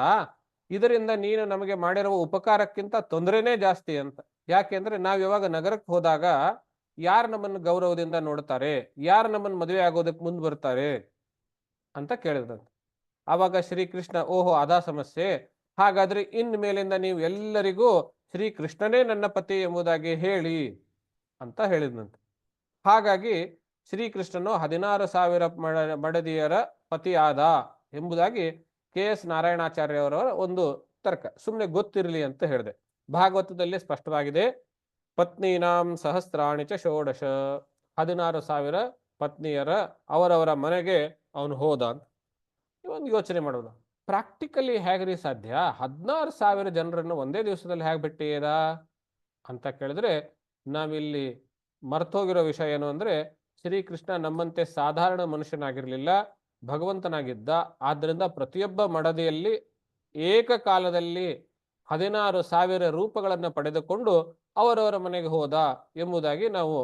ಇದರಿಂದ ನೀನು ನಮಗೆ ಮಾಡಿರುವ ಉಪಕಾರಕ್ಕಿಂತ ತೊಂದರೆನೇ ಜಾಸ್ತಿ ಅಂತ. ಯಾಕೆಂದ್ರೆ ನಾವ್ ಯಾವಾಗ ನಗರಕ್ಕೆ ಹೋದಾಗ ಯಾರು ನಮ್ಮನ್ನು ಗೌರವದಿಂದ ನೋಡ್ತಾರೆ, ಯಾರು ನಮ್ಮನ್ನು ಮದುವೆ ಆಗೋದಕ್ಕೆ ಮುಂದೆ ಬರ್ತಾರೆ ಅಂತ ಕೇಳಿದಂತೆ. ಆವಾಗ ಶ್ರೀಕೃಷ್ಣ, ಓಹೋ ಅದಾ ಸಮಸ್ಯೆ, ಹಾಗಾದ್ರೆ ಇನ್ ಮೇಲಿಂದ ನೀವು ಎಲ್ಲರಿಗೂ ಶ್ರೀಕೃಷ್ಣನೇ ನನ್ನ ಪತಿ ಎಂಬುದಾಗಿ ಹೇಳಿ ಅಂತ ಹೇಳಿದಂತೆ. ಹಾಗಾಗಿ ಶ್ರೀಕೃಷ್ಣನು 16,000 ಮಡದಿಯರ ಪತಿಯಾದ ಎಂಬುದಾಗಿ KS ನಾರಾಯಣಾಚಾರ್ಯವರ ಒಂದು ತರ್ಕ. ಸುಮ್ಮನೆ ಗೊತ್ತಿರಲಿ ಅಂತ ಹೇಳಿದೆ. ಭಾಗವತದಲ್ಲಿ ಸ್ಪಷ್ಟವಾಗಿದೆ, ಪತ್ನೀನಾಂ ಸಹಸ್ರಾಣಿ ಚ ಷೋಡಶ, 16,000 ಪತ್ನಿಯರ ಅವರವರ ಮನೆಗೆ ಅವನು ಹೋದ ಅಂತ. ಒಂದು ಯೋಚನೆ ಮಾಡೋದು, ಪ್ರಾಕ್ಟಿಕಲಿ ಹೇಗ್ರಿ ಸಾಧ್ಯ? 16,000 ಜನರನ್ನು ಒಂದೇ ದಿವಸದಲ್ಲಿ ಹೇಗೆ ಬಿಟ್ಟಿಯದ ಅಂತ ಕೇಳಿದ್ರೆ, ನಾವಿಲ್ಲಿ ಮರ್ತೋಗಿರೋ ವಿಷಯ ಏನು ಅಂದ್ರೆ, ಶ್ರೀಕೃಷ್ಣ ನಮ್ಮಂತೆ ಸಾಧಾರಣ ಮನುಷ್ಯನಾಗಿರ್ಲಿಲ್ಲ, ಭಗವಂತನಾಗಿದ್ದ. ಆದ್ದರಿಂದ ಪ್ರತಿಯೊಬ್ಬ ಮಡದಿಯಲ್ಲಿ ಏಕಕಾಲದಲ್ಲಿ 16,000 ರೂಪಗಳನ್ನು ಪಡೆದುಕೊಂಡು ಅವರವರ ಮನೆಗೆ ಹೋದ ಎಂಬುದಾಗಿ ನಾವು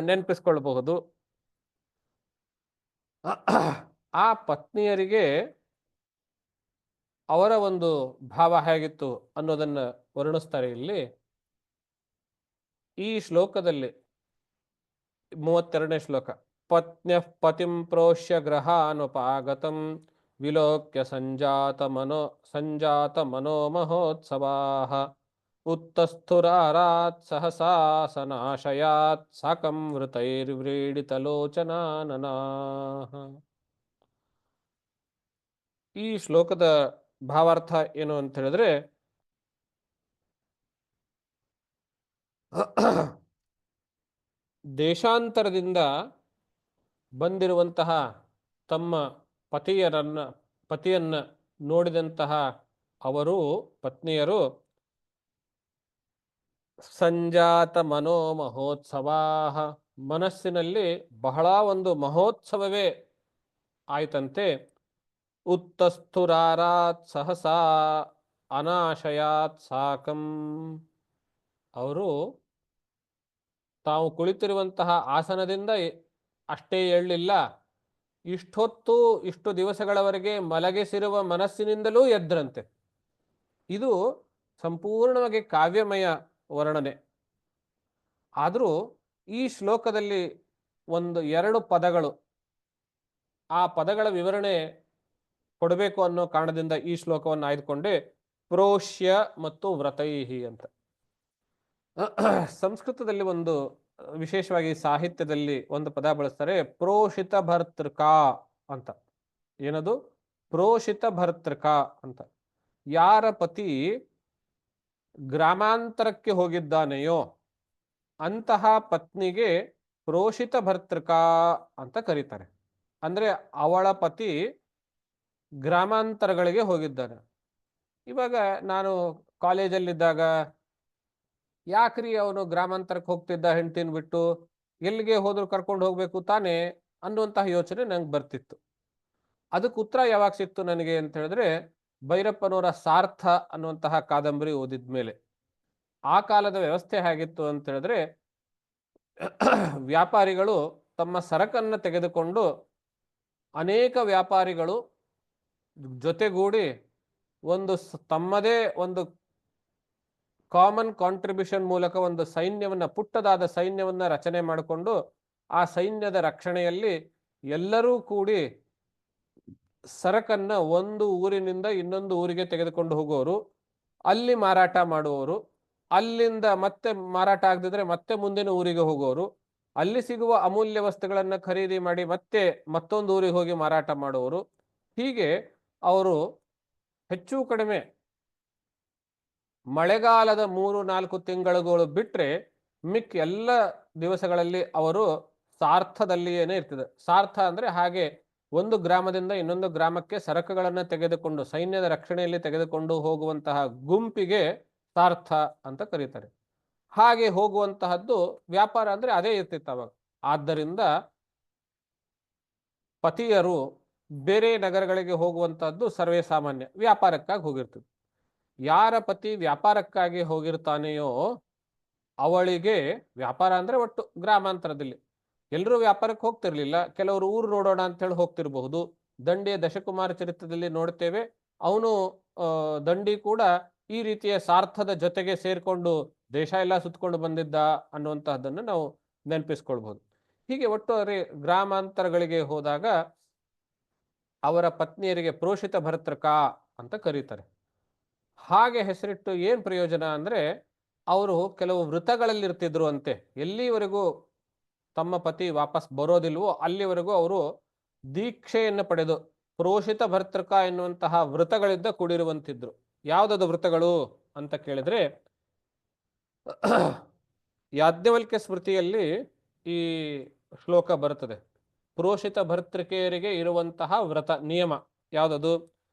ನೆನಪಿಸ್ಕೊಳ್ಬಹುದು. ಆ ಪತ್ನಿಯರಿಗೆ ಅವರ ಒಂದು ಭಾವ ಹೇಗಿತ್ತು ಅನ್ನೋದನ್ನ ವರ್ಣಿಸ್ತಾರೆ ಇಲ್ಲಿ ಈ ಶ್ಲೋಕದಲ್ಲಿ. 32ನೇ ಶ್ಲೋಕ. ಪತ್ನ್ಯಃ ಪತಿಂ ಪ್ರೋಷ್ಯ ಗೃಹಾನುಪಾಗತಂ ವಿಲೋಕ್ಯ ಸಂಜಾತ ಮನೋಮಹೋತ್ಸವಾಃ ಉತ್ತಸ್ಥುರಾರಾತ್ ಸಹಸಾಸನಾಶಯಾತ್ ಸಾಕಂ ವೃತೈರ್ವ್ರೀಡಿತಲೋಚನಾನನಾಃ. ಈ ಶ್ಲೋಕದ ಭಾವಾರ್ಥ ಏನು ಅಂತ ಹೇಳಿದ್ರೆ, ದೇಶಾಂತರದಿಂದ ಬಂದಿರುವಂತಹ ತಮ್ಮ ಪತಿಯನ್ನ ನೋಡಿದಂತಹ ಅವರು ಪತ್ನಿಯರು ಸಂಜಾತ ಮನೋಮಹೋತ್ಸವಾ, ಮನಸ್ಸಿನಲ್ಲಿ ಬಹಳ ಒಂದು ಮಹೋತ್ಸವವೇ ಆಯ್ತಂತೆ. ಉತ್ತಸ್ಥುರಾರಾತ್ ಸಹಸಾ ಅನಾಶಯಾತ್ ಸಾಕಂ, ಅವರು ತಾವು ಕುಳಿತಿರುವಂತಹ ಆಸನದಿಂದ ಅಷ್ಟೇ ಏಳಲಿಲ್ಲ, ಇಷ್ಟು ದಿವಸಗಳವರೆಗೆ ಮಲಗಿಸಿರುವ ಮನಸ್ಸಿನಿಂದಲೂ ಎದ್ರಂತೆ. ಇದು ಸಂಪೂರ್ಣವಾಗಿ ಕಾವ್ಯಮಯ ವರ್ಣನೆ. ಆದರೂ ಈ ಶ್ಲೋಕದಲ್ಲಿ 2 ಪದಗಳು, ಆ ಪದಗಳ ವಿವರಣೆ ಕೊಡಬೇಕು ಅನ್ನೋ ಕಾರಣದಿಂದ ಈ ಶ್ಲೋಕವನ್ನು ಆಯ್ದುಕೊಂಡೆ. ಪ್ರೋಷ್ಯ ಮತ್ತು ವ್ರತೈಹಿ ಅಂತ. ಸಂಸ್ಕೃತದಲ್ಲಿ ಒಂದು ವಿಶೇಷವಾಗಿ ಸಾಹಿತ್ಯದಲ್ಲಿ ಒಂದು ಪದ ಬಳಸ್ತಾರೆ, ಪ್ರೋಷಿತ ಭರ್ತೃಕ ಅಂತ. ಏನದು? ಪ್ರೋಷಿತ ಭರ್ತೃಕ ಅಂತ. ಯಾರ ಪತಿ ಗ್ರಾಮಾಂತರಕ್ಕೆ ಹೋಗಿದ್ದಾನೆಯೋ ಅಂತಹ ಪತ್ನಿಗೆ ಪ್ರೋಷಿತ ಭರ್ತೃಕ ಅಂತ ಕರೀತಾರೆ. ಅಂದ್ರೆ ಅವಳ ಪತಿ ಗ್ರಾಮಾಂತರಗಳಿಗೆ ಹೋಗಿದ್ದಾನೆ. ಇವಾಗ ನಾನು ಕಾಲೇಜಲ್ಲಿದ್ದಾಗ, ಯಾಕ್ರಿ ಅವನು ಗ್ರಾಮಾಂತರಕ್ಕೆ ಹೋಗ್ತಿದ್ದ ಹೆಂಡ್ತಿನ ಬಿಟ್ಟು, ಎಲ್ಲಿಗೆ ಹೋದ್ರು ಕರ್ಕೊಂಡು ಹೋಗ್ಬೇಕು ತಾನೇ ಅನ್ನುವಂತಹ ಯೋಚನೆ ನಂಗೆ ಬರ್ತಿತ್ತು. ಅದಕ್ಕೆ ಉತ್ತರ ಯಾವಾಗ ಸಿಕ್ತು ನನಗೆ ಅಂತ ಹೇಳಿದ್ರೆ, ಭೈರಪ್ಪನವರ ಸಾರ್ಥ ಅನ್ನುವಂತಹ ಕಾದಂಬರಿ ಓದಿದ್ಮೇಲೆ. ಆ ಕಾಲದ ವ್ಯವಸ್ಥೆ ಹೇಗಿತ್ತು ಅಂತ ಹೇಳಿದ್ರೆ, ವ್ಯಾಪಾರಿಗಳು ತಮ್ಮ ಸರಕನ್ನು ತೆಗೆದುಕೊಂಡು ಅನೇಕ ವ್ಯಾಪಾರಿಗಳು ಜೊತೆಗೂಡಿ ತಮ್ಮದೇ ಒಂದು ಕಾಮನ್ ಕಾಂಟ್ರಿಬ್ಯೂಷನ್ ಮೂಲಕ ಒಂದು ಸೈನ್ಯವನ್ನ, ಪುಟ್ಟದಾದ ಸೈನ್ಯವನ್ನ ರಚನೆ ಮಾಡಿಕೊಂಡು ಆ ಸೈನ್ಯದ ರಕ್ಷಣೆಯಲ್ಲಿ ಎಲ್ಲರೂ ಕೂಡಿ ಸರಕನ್ನ ಒಂದು ಊರಿನಿಂದ ಇನ್ನೊಂದು ಊರಿಗೆ ತೆಗೆದುಕೊಂಡು ಹೋಗೋರು, ಅಲ್ಲಿ ಮಾರಾಟ ಮಾಡುವವರು, ಅಲ್ಲಿಂದ ಮತ್ತೆ ಮಾರಾಟ ಆಗದಿದ್ರೆ ಮತ್ತೆ ಮುಂದಿನ ಊರಿಗೆ ಹೋಗೋರು, ಅಲ್ಲಿ ಸಿಗುವ ಅಮೂಲ್ಯ ವಸ್ತುಗಳನ್ನು ಖರೀದಿ ಮಾಡಿ ಮತ್ತೆ ಮತ್ತೊಂದು ಊರಿಗೆ ಹೋಗಿ ಮಾರಾಟ ಮಾಡುವವರು. ಹೀಗೆ ಅವರು ಹೆಚ್ಚು ಕಡಿಮೆ ಮಳೆಗಾಲದ 3-4 ತಿಂಗಳುಗಳು ಬಿಟ್ರೆ ಮಿಕ್ಕ ಎಲ್ಲ ದಿವಸಗಳಲ್ಲಿ ಅವರು ಸಾರ್ಥದಲ್ಲಿಯೇನೆ ಇರ್ತದೆ. ಸಾರ್ಥ ಅಂದ್ರೆ ಹಾಗೆ ಒಂದು ಗ್ರಾಮದಿಂದ ಇನ್ನೊಂದು ಗ್ರಾಮಕ್ಕೆ ಸರಕುಗಳನ್ನು ತೆಗೆದುಕೊಂಡು ಸೈನ್ಯದ ರಕ್ಷಣೆಯಲ್ಲಿ ತೆಗೆದುಕೊಂಡು ಹೋಗುವಂತಹ ಗುಂಪಿಗೆ ಸಾರ್ಥ ಅಂತ ಕರೀತಾರೆ. ಹಾಗೆ ಹೋಗುವಂತಹದ್ದು ವ್ಯಾಪಾರ ಅಂದ್ರೆ ಅದೇ ಇರ್ತಿತ್ತು ಅವಾಗ. ಆದ್ದರಿಂದ ಪತಿಯರು ಬೇರೆ ನಗರಗಳಿಗೆ ಹೋಗುವಂತಹದ್ದು ಸರ್ವೇ ಸಾಮಾನ್ಯ, ವ್ಯಾಪಾರಕ್ಕಾಗಿ ಹೋಗಿರ್ತದೆ. ಯಾರ ಪತಿ ವ್ಯಾಪಾರಕ್ಕಾಗಿ ಹೋಗಿರ್ತಾನೆಯೋ ಅವಳಿಗೆ, ವ್ಯಾಪಾರ ಅಂದ್ರೆ ಒಟ್ಟು ಗ್ರಾಮಾಂತರದಲ್ಲಿ ಎಲ್ಲರೂ ವ್ಯಾಪಾರಕ್ಕೆ ಹೋಗ್ತಿರ್ಲಿಲ್ಲ, ಕೆಲವರು ಊರು ನೋಡೋಣ ಅಂತ ಹೇಳಿ ಹೋಗ್ತಿರಬಹುದು. ದಂಡಿಯ ದಶಕುಮಾರ ಚರಿತ್ರದಲ್ಲಿ ನೋಡ್ತೇವೆ, ಅವನು ದಂಡಿ ಕೂಡ ಈ ರೀತಿಯ ಸಾರ್ಥದ ಜೊತೆಗೆ ಸೇರ್ಕೊಂಡು ದೇಶ ಎಲ್ಲ ಸುತ್ತಕೊಂಡು ಬಂದಿದ್ದ ಅನ್ನುವಂತಹದ್ದನ್ನು ನಾವು ನೆನಪಿಸ್ಕೊಳ್ಬಹುದು. ಹೀಗೆ ಒಟ್ಟಾರೆ ಗ್ರಾಮಾಂತರಗಳಿಗೆ ಹೋದಾಗ ಅವರ ಪತ್ನಿಯರಿಗೆ ಪ್ರೋಷಿತ ಭರ್ತೃಕ ಅಂತ ಕರೀತಾರೆ. ಹಾಗೆ ಹೆಸರಿಟ್ಟು ಏನ್ ಪ್ರಯೋಜನ ಅಂದ್ರೆ, ಅವರು ಕೆಲವು ವೃತಗಳಲ್ಲಿ ಇರ್ತಿದ್ರು ಅಂತೆ. ಎಲ್ಲಿವರೆಗೂ ತಮ್ಮ ಪತಿ ವಾಪಸ್ ಬರೋದಿಲ್ವೋ ಅಲ್ಲಿವರೆಗೂ ಅವರು ದೀಕ್ಷೆಯನ್ನು ಪಡೆದು ಪ್ರೋಷಿತ ಭರ್ತೃಕ ಎನ್ನುವಂತಹ ವೃತಗಳಿಂದ ಕೂಡಿರುವಂತಿದ್ರು. ಯಾವುದದು ವೃತಗಳು ಅಂತ ಕೇಳಿದ್ರೆ, ಯಾಜ್ಞವಲ್ಕ್ಯ ಸ್ಮೃತಿಯಲ್ಲಿ ಈ ಶ್ಲೋಕ ಬರುತ್ತದೆ. ಪ್ರೋಷಿತ ಭರ್ತೃಕೆಯರಿಗೆ ಇರುವಂತಹ ವ್ರತ ನಿಯಮ ಯಾವುದದು?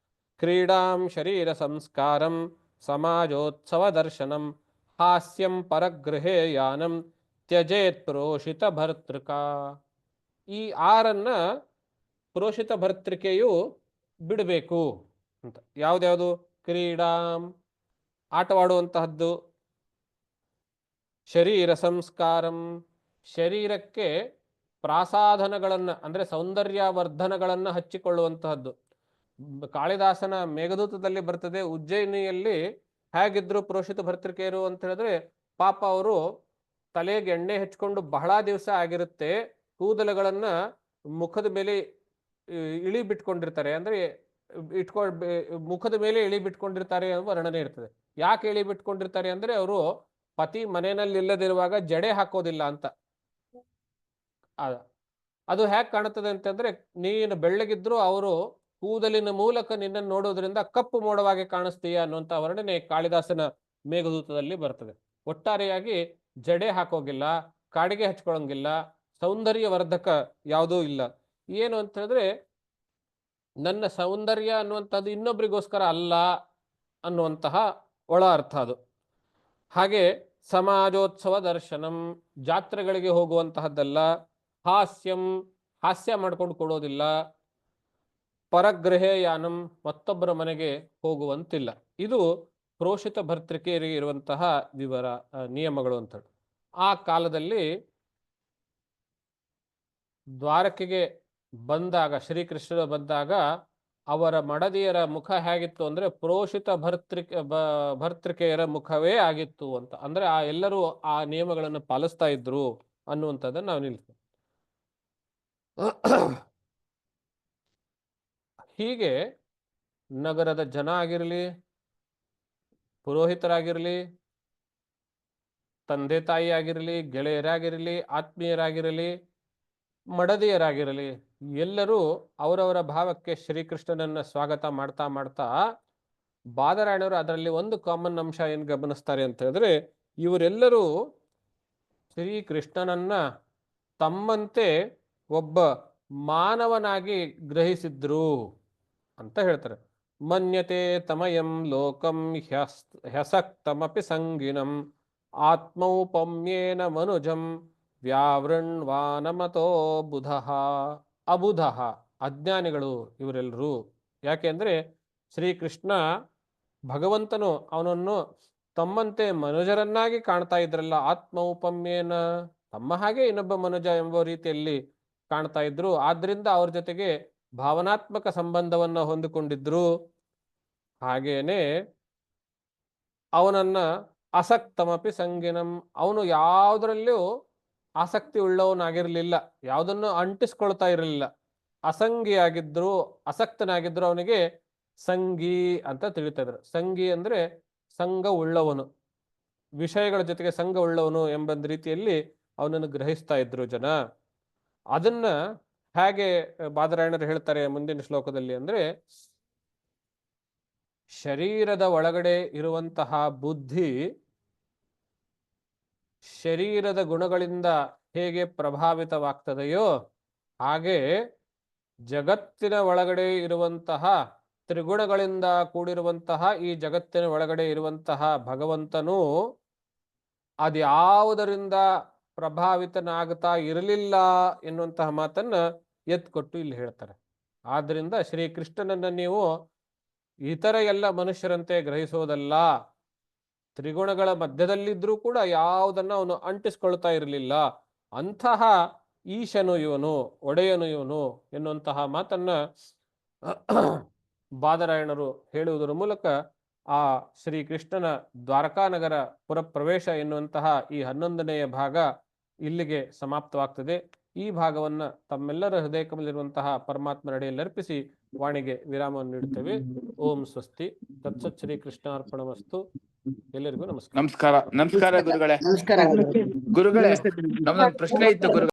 ಕ್ರೀಡಾಂ ಶರೀರ ಸಂಸ್ಕಾರಂ ಸಮಾಜೋತ್ಸವ ದರ್ಶನಂ ಹಾಸ್ಯಂ ಪರಗೃಹೇ ಯಾನಂ ತ್ಯಜೇತ್ ಪ್ರೋಷಿತ ಭರ್ತೃಕ. ಈ 6 ಪ್ರೋಷಿತ ಭರ್ತೃಕೆಯು ಬಿಡಬೇಕು ಅಂತ. ಯಾವ್ದ್ಯಾವುದು? ಕ್ರೀಡಾಂ ಆಟವಾಡುವಂತಹದ್ದು, ಶರೀರ ಸಂಸ್ಕಾರಂ ಶರೀರಕ್ಕೆ ಪ್ರಾಸಾಧನಗಳನ್ನು ಅಂದ್ರೆ ಸೌಂದರ್ಯವರ್ಧನಗಳನ್ನು ಹಚ್ಚಿಕೊಳ್ಳುವಂತಹದ್ದು. ಕಾಳಿದಾಸನ ಮೇಘದೂತದಲ್ಲಿ ಬರ್ತದೆ, ಉಜ್ಜಯಿನಿಯಲ್ಲಿ ಹೇಗಿದ್ರು ಪ್ರೋಷಿತ ಭರ್ತೃಕೆಯರು ಅಂತ ಹೇಳಿದ್ರೆ, ಪಾಪ ಅವರು ತಲೆಗೆ ಎಣ್ಣೆ ಹಚ್ಕೊಂಡು ಬಹಳ ದಿವಸ ಆಗಿರುತ್ತೆ, ಕೂದಲುಗಳನ್ನ ಮುಖದ ಮೇಲೆ ಇಳಿ ಬಿಟ್ಕೊಂಡಿರ್ತಾರೆ, ಅಂದ್ರೆ ಮುಖದ ಮೇಲೆ ಇಳಿ ಬಿಟ್ಕೊಂಡಿರ್ತಾರೆ ಅನ್ನೋ ವರ್ಣನೆ ಇರ್ತದೆ. ಯಾಕೆ ಇಳಿ ಬಿಟ್ಕೊಂಡಿರ್ತಾರೆ ಅಂದ್ರೆ, ಅವರು ಪತಿ ಮನೆಯಲ್ಲಿ ಇಲ್ಲದಿರುವಾಗ ಜಡೆ ಹಾಕೋದಿಲ್ಲ ಅಂತ. ಅದು ಹೇಗೆ ಕಾಣುತ್ತದೆ ಅಂತಂದ್ರೆ, ನೀನು ಬೆಳ್ಳಗಿದ್ರು ಅವರು ಕೂದಲಿನ ಮೂಲಕ ನಿನ್ನನ್ನು ನೋಡೋದ್ರಿಂದ ಕಪ್ಪು ಮೋಡವಾಗಿ ಕಾಣಿಸ್ತೀಯ ಅನ್ನುವಂತ ವರ್ಣನೆ ಕಾಳಿದಾಸನ ಮೇಘದೂತದಲ್ಲಿ ಬರ್ತದೆ. ಒಟ್ಟಾರೆಯಾಗಿ ಜಡೆ ಹಾಕೋಗಿಲ್ಲ, ಕಾಡಿಗೆ ಹಚ್ಕೊಳ್ಳಂಗಿಲ್ಲ, ಸೌಂದರ್ಯ ವರ್ಧಕ ಯಾವುದೂ ಇಲ್ಲ. ಏನು ಅಂತ ಹೇಳಿದ್ರೆ, ನನ್ನ ಸೌಂದರ್ಯ ಅನ್ನುವಂಥದ್ದು ಇನ್ನೊಬ್ರಿಗೋಸ್ಕರ ಅಲ್ಲ ಅನ್ನುವಂತಹ ಒಳ ಅರ್ಥ ಅದು. ಹಾಗೆ ಸಮಾಜೋತ್ಸವ ದರ್ಶನಂ ಜಾತ್ರೆಗಳಿಗೆ ಹೋಗುವಂತಹದ್ದಲ್ಲ. ಹಾಸ್ಯಂ ಹಾಸ್ಯ ಮಾಡ್ಕೊಂಡು ಕೊಡೋದಿಲ್ಲ. ಪರಗೃಹೇ ಯಾನಂ ಮತ್ತೊಬ್ಬರ ಮನೆಗೆ ಹೋಗುವಂತಿಲ್ಲ. ಇದು ಪ್ರೋಷಿತ ಭರ್ತೃಕೆಯರಿಗೆ ಇರುವಂತಹ ವಿವರ ನಿಯಮಗಳು ಅಂತ. ಆ ಕಾಲದಲ್ಲಿ ದ್ವಾರಕೆಗೆ ಬಂದಾಗ, ಶ್ರೀಕೃಷ್ಣರು ಬಂದಾಗ ಅವರ ಮಡದಿಯರ ಮುಖ ಹೇಗಿತ್ತು ಅಂದ್ರೆ ಪ್ರೋಷಿತ ಭರ್ತೃಕೆಯರ ಮುಖವೇ ಆಗಿತ್ತು ಅಂತ. ಅಂದ್ರೆ ಆ ಎಲ್ಲರೂ ಆ ನಿಯಮಗಳನ್ನು ಪಾಲಿಸ್ತಾ ಇದ್ರು ಅನ್ನುವಂಥದ್ದನ್ನು ನಾವು ನಿಲ್ಲಿಸ್ತೇವೆ. ಹೀಗೆ ನಗರದ ಜನ ಆಗಿರಲಿ, ಪುರೋಹಿತರಾಗಿರಲಿ, ತಂದೆ ತಾಯಿ ಆಗಿರಲಿ, ಗೆಳೆಯರಾಗಿರಲಿ, ಆತ್ಮೀಯರಾಗಿರಲಿ, ಮಡದಿಯರಾಗಿರಲಿ, ಎಲ್ಲರೂ ಅವರವರ ಭಾವಕ್ಕೆ ಶ್ರೀಕೃಷ್ಣನನ್ನ ಸ್ವಾಗತ ಮಾಡ್ತಾ ಮಾಡ್ತಾ ಬಾದರಾಯಣರು ಅದರಲ್ಲಿ ಒಂದು ಕಾಮನ್ ಅಂಶ ಏನು ಗಮನಿಸ್ತಾರೆ ಅಂತ ಹೇಳಿದ್ರೆ, ಇವರೆಲ್ಲರೂ ಶ್ರೀಕೃಷ್ಣನನ್ನ ತಮ್ಮಂತೆ ಒಬ್ಬ ಮಾನವನಾಗಿ ಗ್ರಹಿಸಿದ್ರು ಅಂತ ಹೇಳ್ತಾರೆ. ಮನ್ಯತೆ ತಮಯಂ ಲೋಕಂ ಹ್ಯಸಕ್ತಮಪಿ ಸಂಗಿನಂ ಆತ್ಮೌಪಮ್ಯೇನ ಮನುಜಂ ವ್ಯಾವೃಣ್ವಾನಮತೋ ಬುಧಃ. ಅಬುಧಃ ಅಜ್ಞಾನಿಗಳು ಇವರೆಲ್ಲರೂ. ಯಾಕೆಂದ್ರೆ ಶ್ರೀಕೃಷ್ಣ ಭಗವಂತನು ಅವನನ್ನು ತಮ್ಮಂತೆ ಮನುಜರನ್ನಾಗಿ ಕಾಣ್ತಾ ಇದ್ರಲ್ಲ, ಆತ್ಮೌಪಮ್ಯೇನ ತಮ್ಮ ಹಾಗೆ ಇನ್ನೊಬ್ಬ ಮನುಜ ಎಂಬ ರೀತಿಯಲ್ಲಿ ಕಾಣ್ತಾ ಇದ್ರು. ಆದ್ರಿಂದ ಅವ್ರ ಜೊತೆಗೆ ಭಾವನಾತ್ಮಕ ಸಂಬಂಧವನ್ನ ಹೊಂದಿಕೊಂಡಿದ್ರು. ಹಾಗೇನೆ ಅವನನ್ನ ಅಸಕ್ತಮಪಿ ಸಂಗಿನಂ, ಅವನು ಯಾವುದರಲ್ಲೂ ಆಸಕ್ತಿ ಉಳ್ಳವನಾಗಿರ್ಲಿಲ್ಲ, ಯಾವುದನ್ನು ಅಂಟಿಸ್ಕೊಳ್ತಾ ಇರಲಿಲ್ಲ. ಅಸಂಗಿಯಾಗಿದ್ರು, ಅಸಕ್ತನಾಗಿದ್ರು. ಅವನಿಗೆ ಸಂಗಿ ಅಂತ ತಿಳಿತಾ ಇದ್ರು. ಸಂಗಿ ಅಂದ್ರೆ ಸಂಘ ಉಳ್ಳವನು, ವಿಷಯಗಳ ಜೊತೆಗೆ ಸಂಘ ಉಳ್ಳವನು ಎಂಬ ರೀತಿಯಲ್ಲಿ ಅವನನ್ನು ಗ್ರಹಿಸ್ತಾ ಇದ್ರು ಜನ. ಅದನ್ನ ಹೇಗೆ ಬಾದರಾಯಣರು ಹೇಳ್ತಾರೆ ಮುಂದಿನ ಶ್ಲೋಕದಲ್ಲಿ ಅಂದ್ರೆ, ಶರೀರದ ಒಳಗಡೆ ಇರುವಂತಹ ಬುದ್ಧಿ ಶರೀರದ ಗುಣಗಳಿಂದ ಹೇಗೆ ಪ್ರಭಾವಿತವಾಗ್ತದೆಯೋ ಹಾಗೆ ಜಗತ್ತಿನ ಒಳಗಡೆ ಇರುವಂತಹ ತ್ರಿಗುಣಗಳಿಂದ ಕೂಡಿರುವಂತಹ ಈ ಜಗತ್ತಿನ ಒಳಗಡೆ ಇರುವಂತಹ ಭಗವಂತನು ಅದ್ಯಾವುದರಿಂದ ಪ್ರಭಾವಿತನಾಗ್ತಾ ಇರಲಿಲ್ಲ ಎನ್ನುವಂತಹ ಮಾತನ್ನ ಎತ್ಕೊಟ್ಟು ಇಲ್ಲಿ ಹೇಳ್ತಾರೆ. ಆದ್ರಿಂದ ಶ್ರೀಕೃಷ್ಣನನ್ನ ನೀವು ಇತರ ಎಲ್ಲ ಮನುಷ್ಯರಂತೆ ಗ್ರಹಿಸೋದಲ್ಲ. ತ್ರಿಗುಣಗಳ ಮಧ್ಯದಲ್ಲಿದ್ರೂ ಕೂಡ ಯಾವುದನ್ನ ಅವನು ಅಂಟಿಸ್ಕೊಳ್ತಾ ಇರಲಿಲ್ಲ. ಅಂತಹ ಈಶನು ಇವನು, ಒಡೆಯನು ಇವನು ಎನ್ನುವಂತಹ ಮಾತನ್ನ ಬಾದರಾಯಣರು ಹೇಳುವುದರ ಮೂಲಕ ಆ ಶ್ರೀಕೃಷ್ಣನ ದ್ವಾರಕಾನಗರ ಪುರಪ್ರವೇಶ ಎನ್ನುವಂತಹ ಈ 11ನೆಯ ಭಾಗ ಇಲ್ಲಿಗೆ ಸಮಾಪ್ತವಾಗ್ತದೆ. ಈ ಭಾಗವನ್ನ ತಮ್ಮೆಲ್ಲರ ಹೃದಯ ಕಮಲಿರುವಂತಹ ಪರಮಾತ್ಮ ನಡೆಯಲ್ಲಿ ಅರ್ಪಿಸಿ ವಾಣಿಗೆ ವಿರಾಮವನ್ನು ನೀಡುತ್ತೇವೆ. ಓಂ ಸ್ವಸ್ತಿ. ತತ್ಸತ್ ಶ್ರೀ ಕೃಷ್ಣಾರ್ಪಣಮಸ್ತು. ಎಲ್ಲರಿಗೂ ನಮಸ್ಕಾರ. ನಮಸ್ಕಾರ ಗುರುಗಳೇ. ನಮಸ್ಕಾರ ಗುರುಗಳೇ ನಮ್ದೊಂದು ಪ್ರಶ್ನೆ ಇತ್ತು ಗುರುಗಳೇ.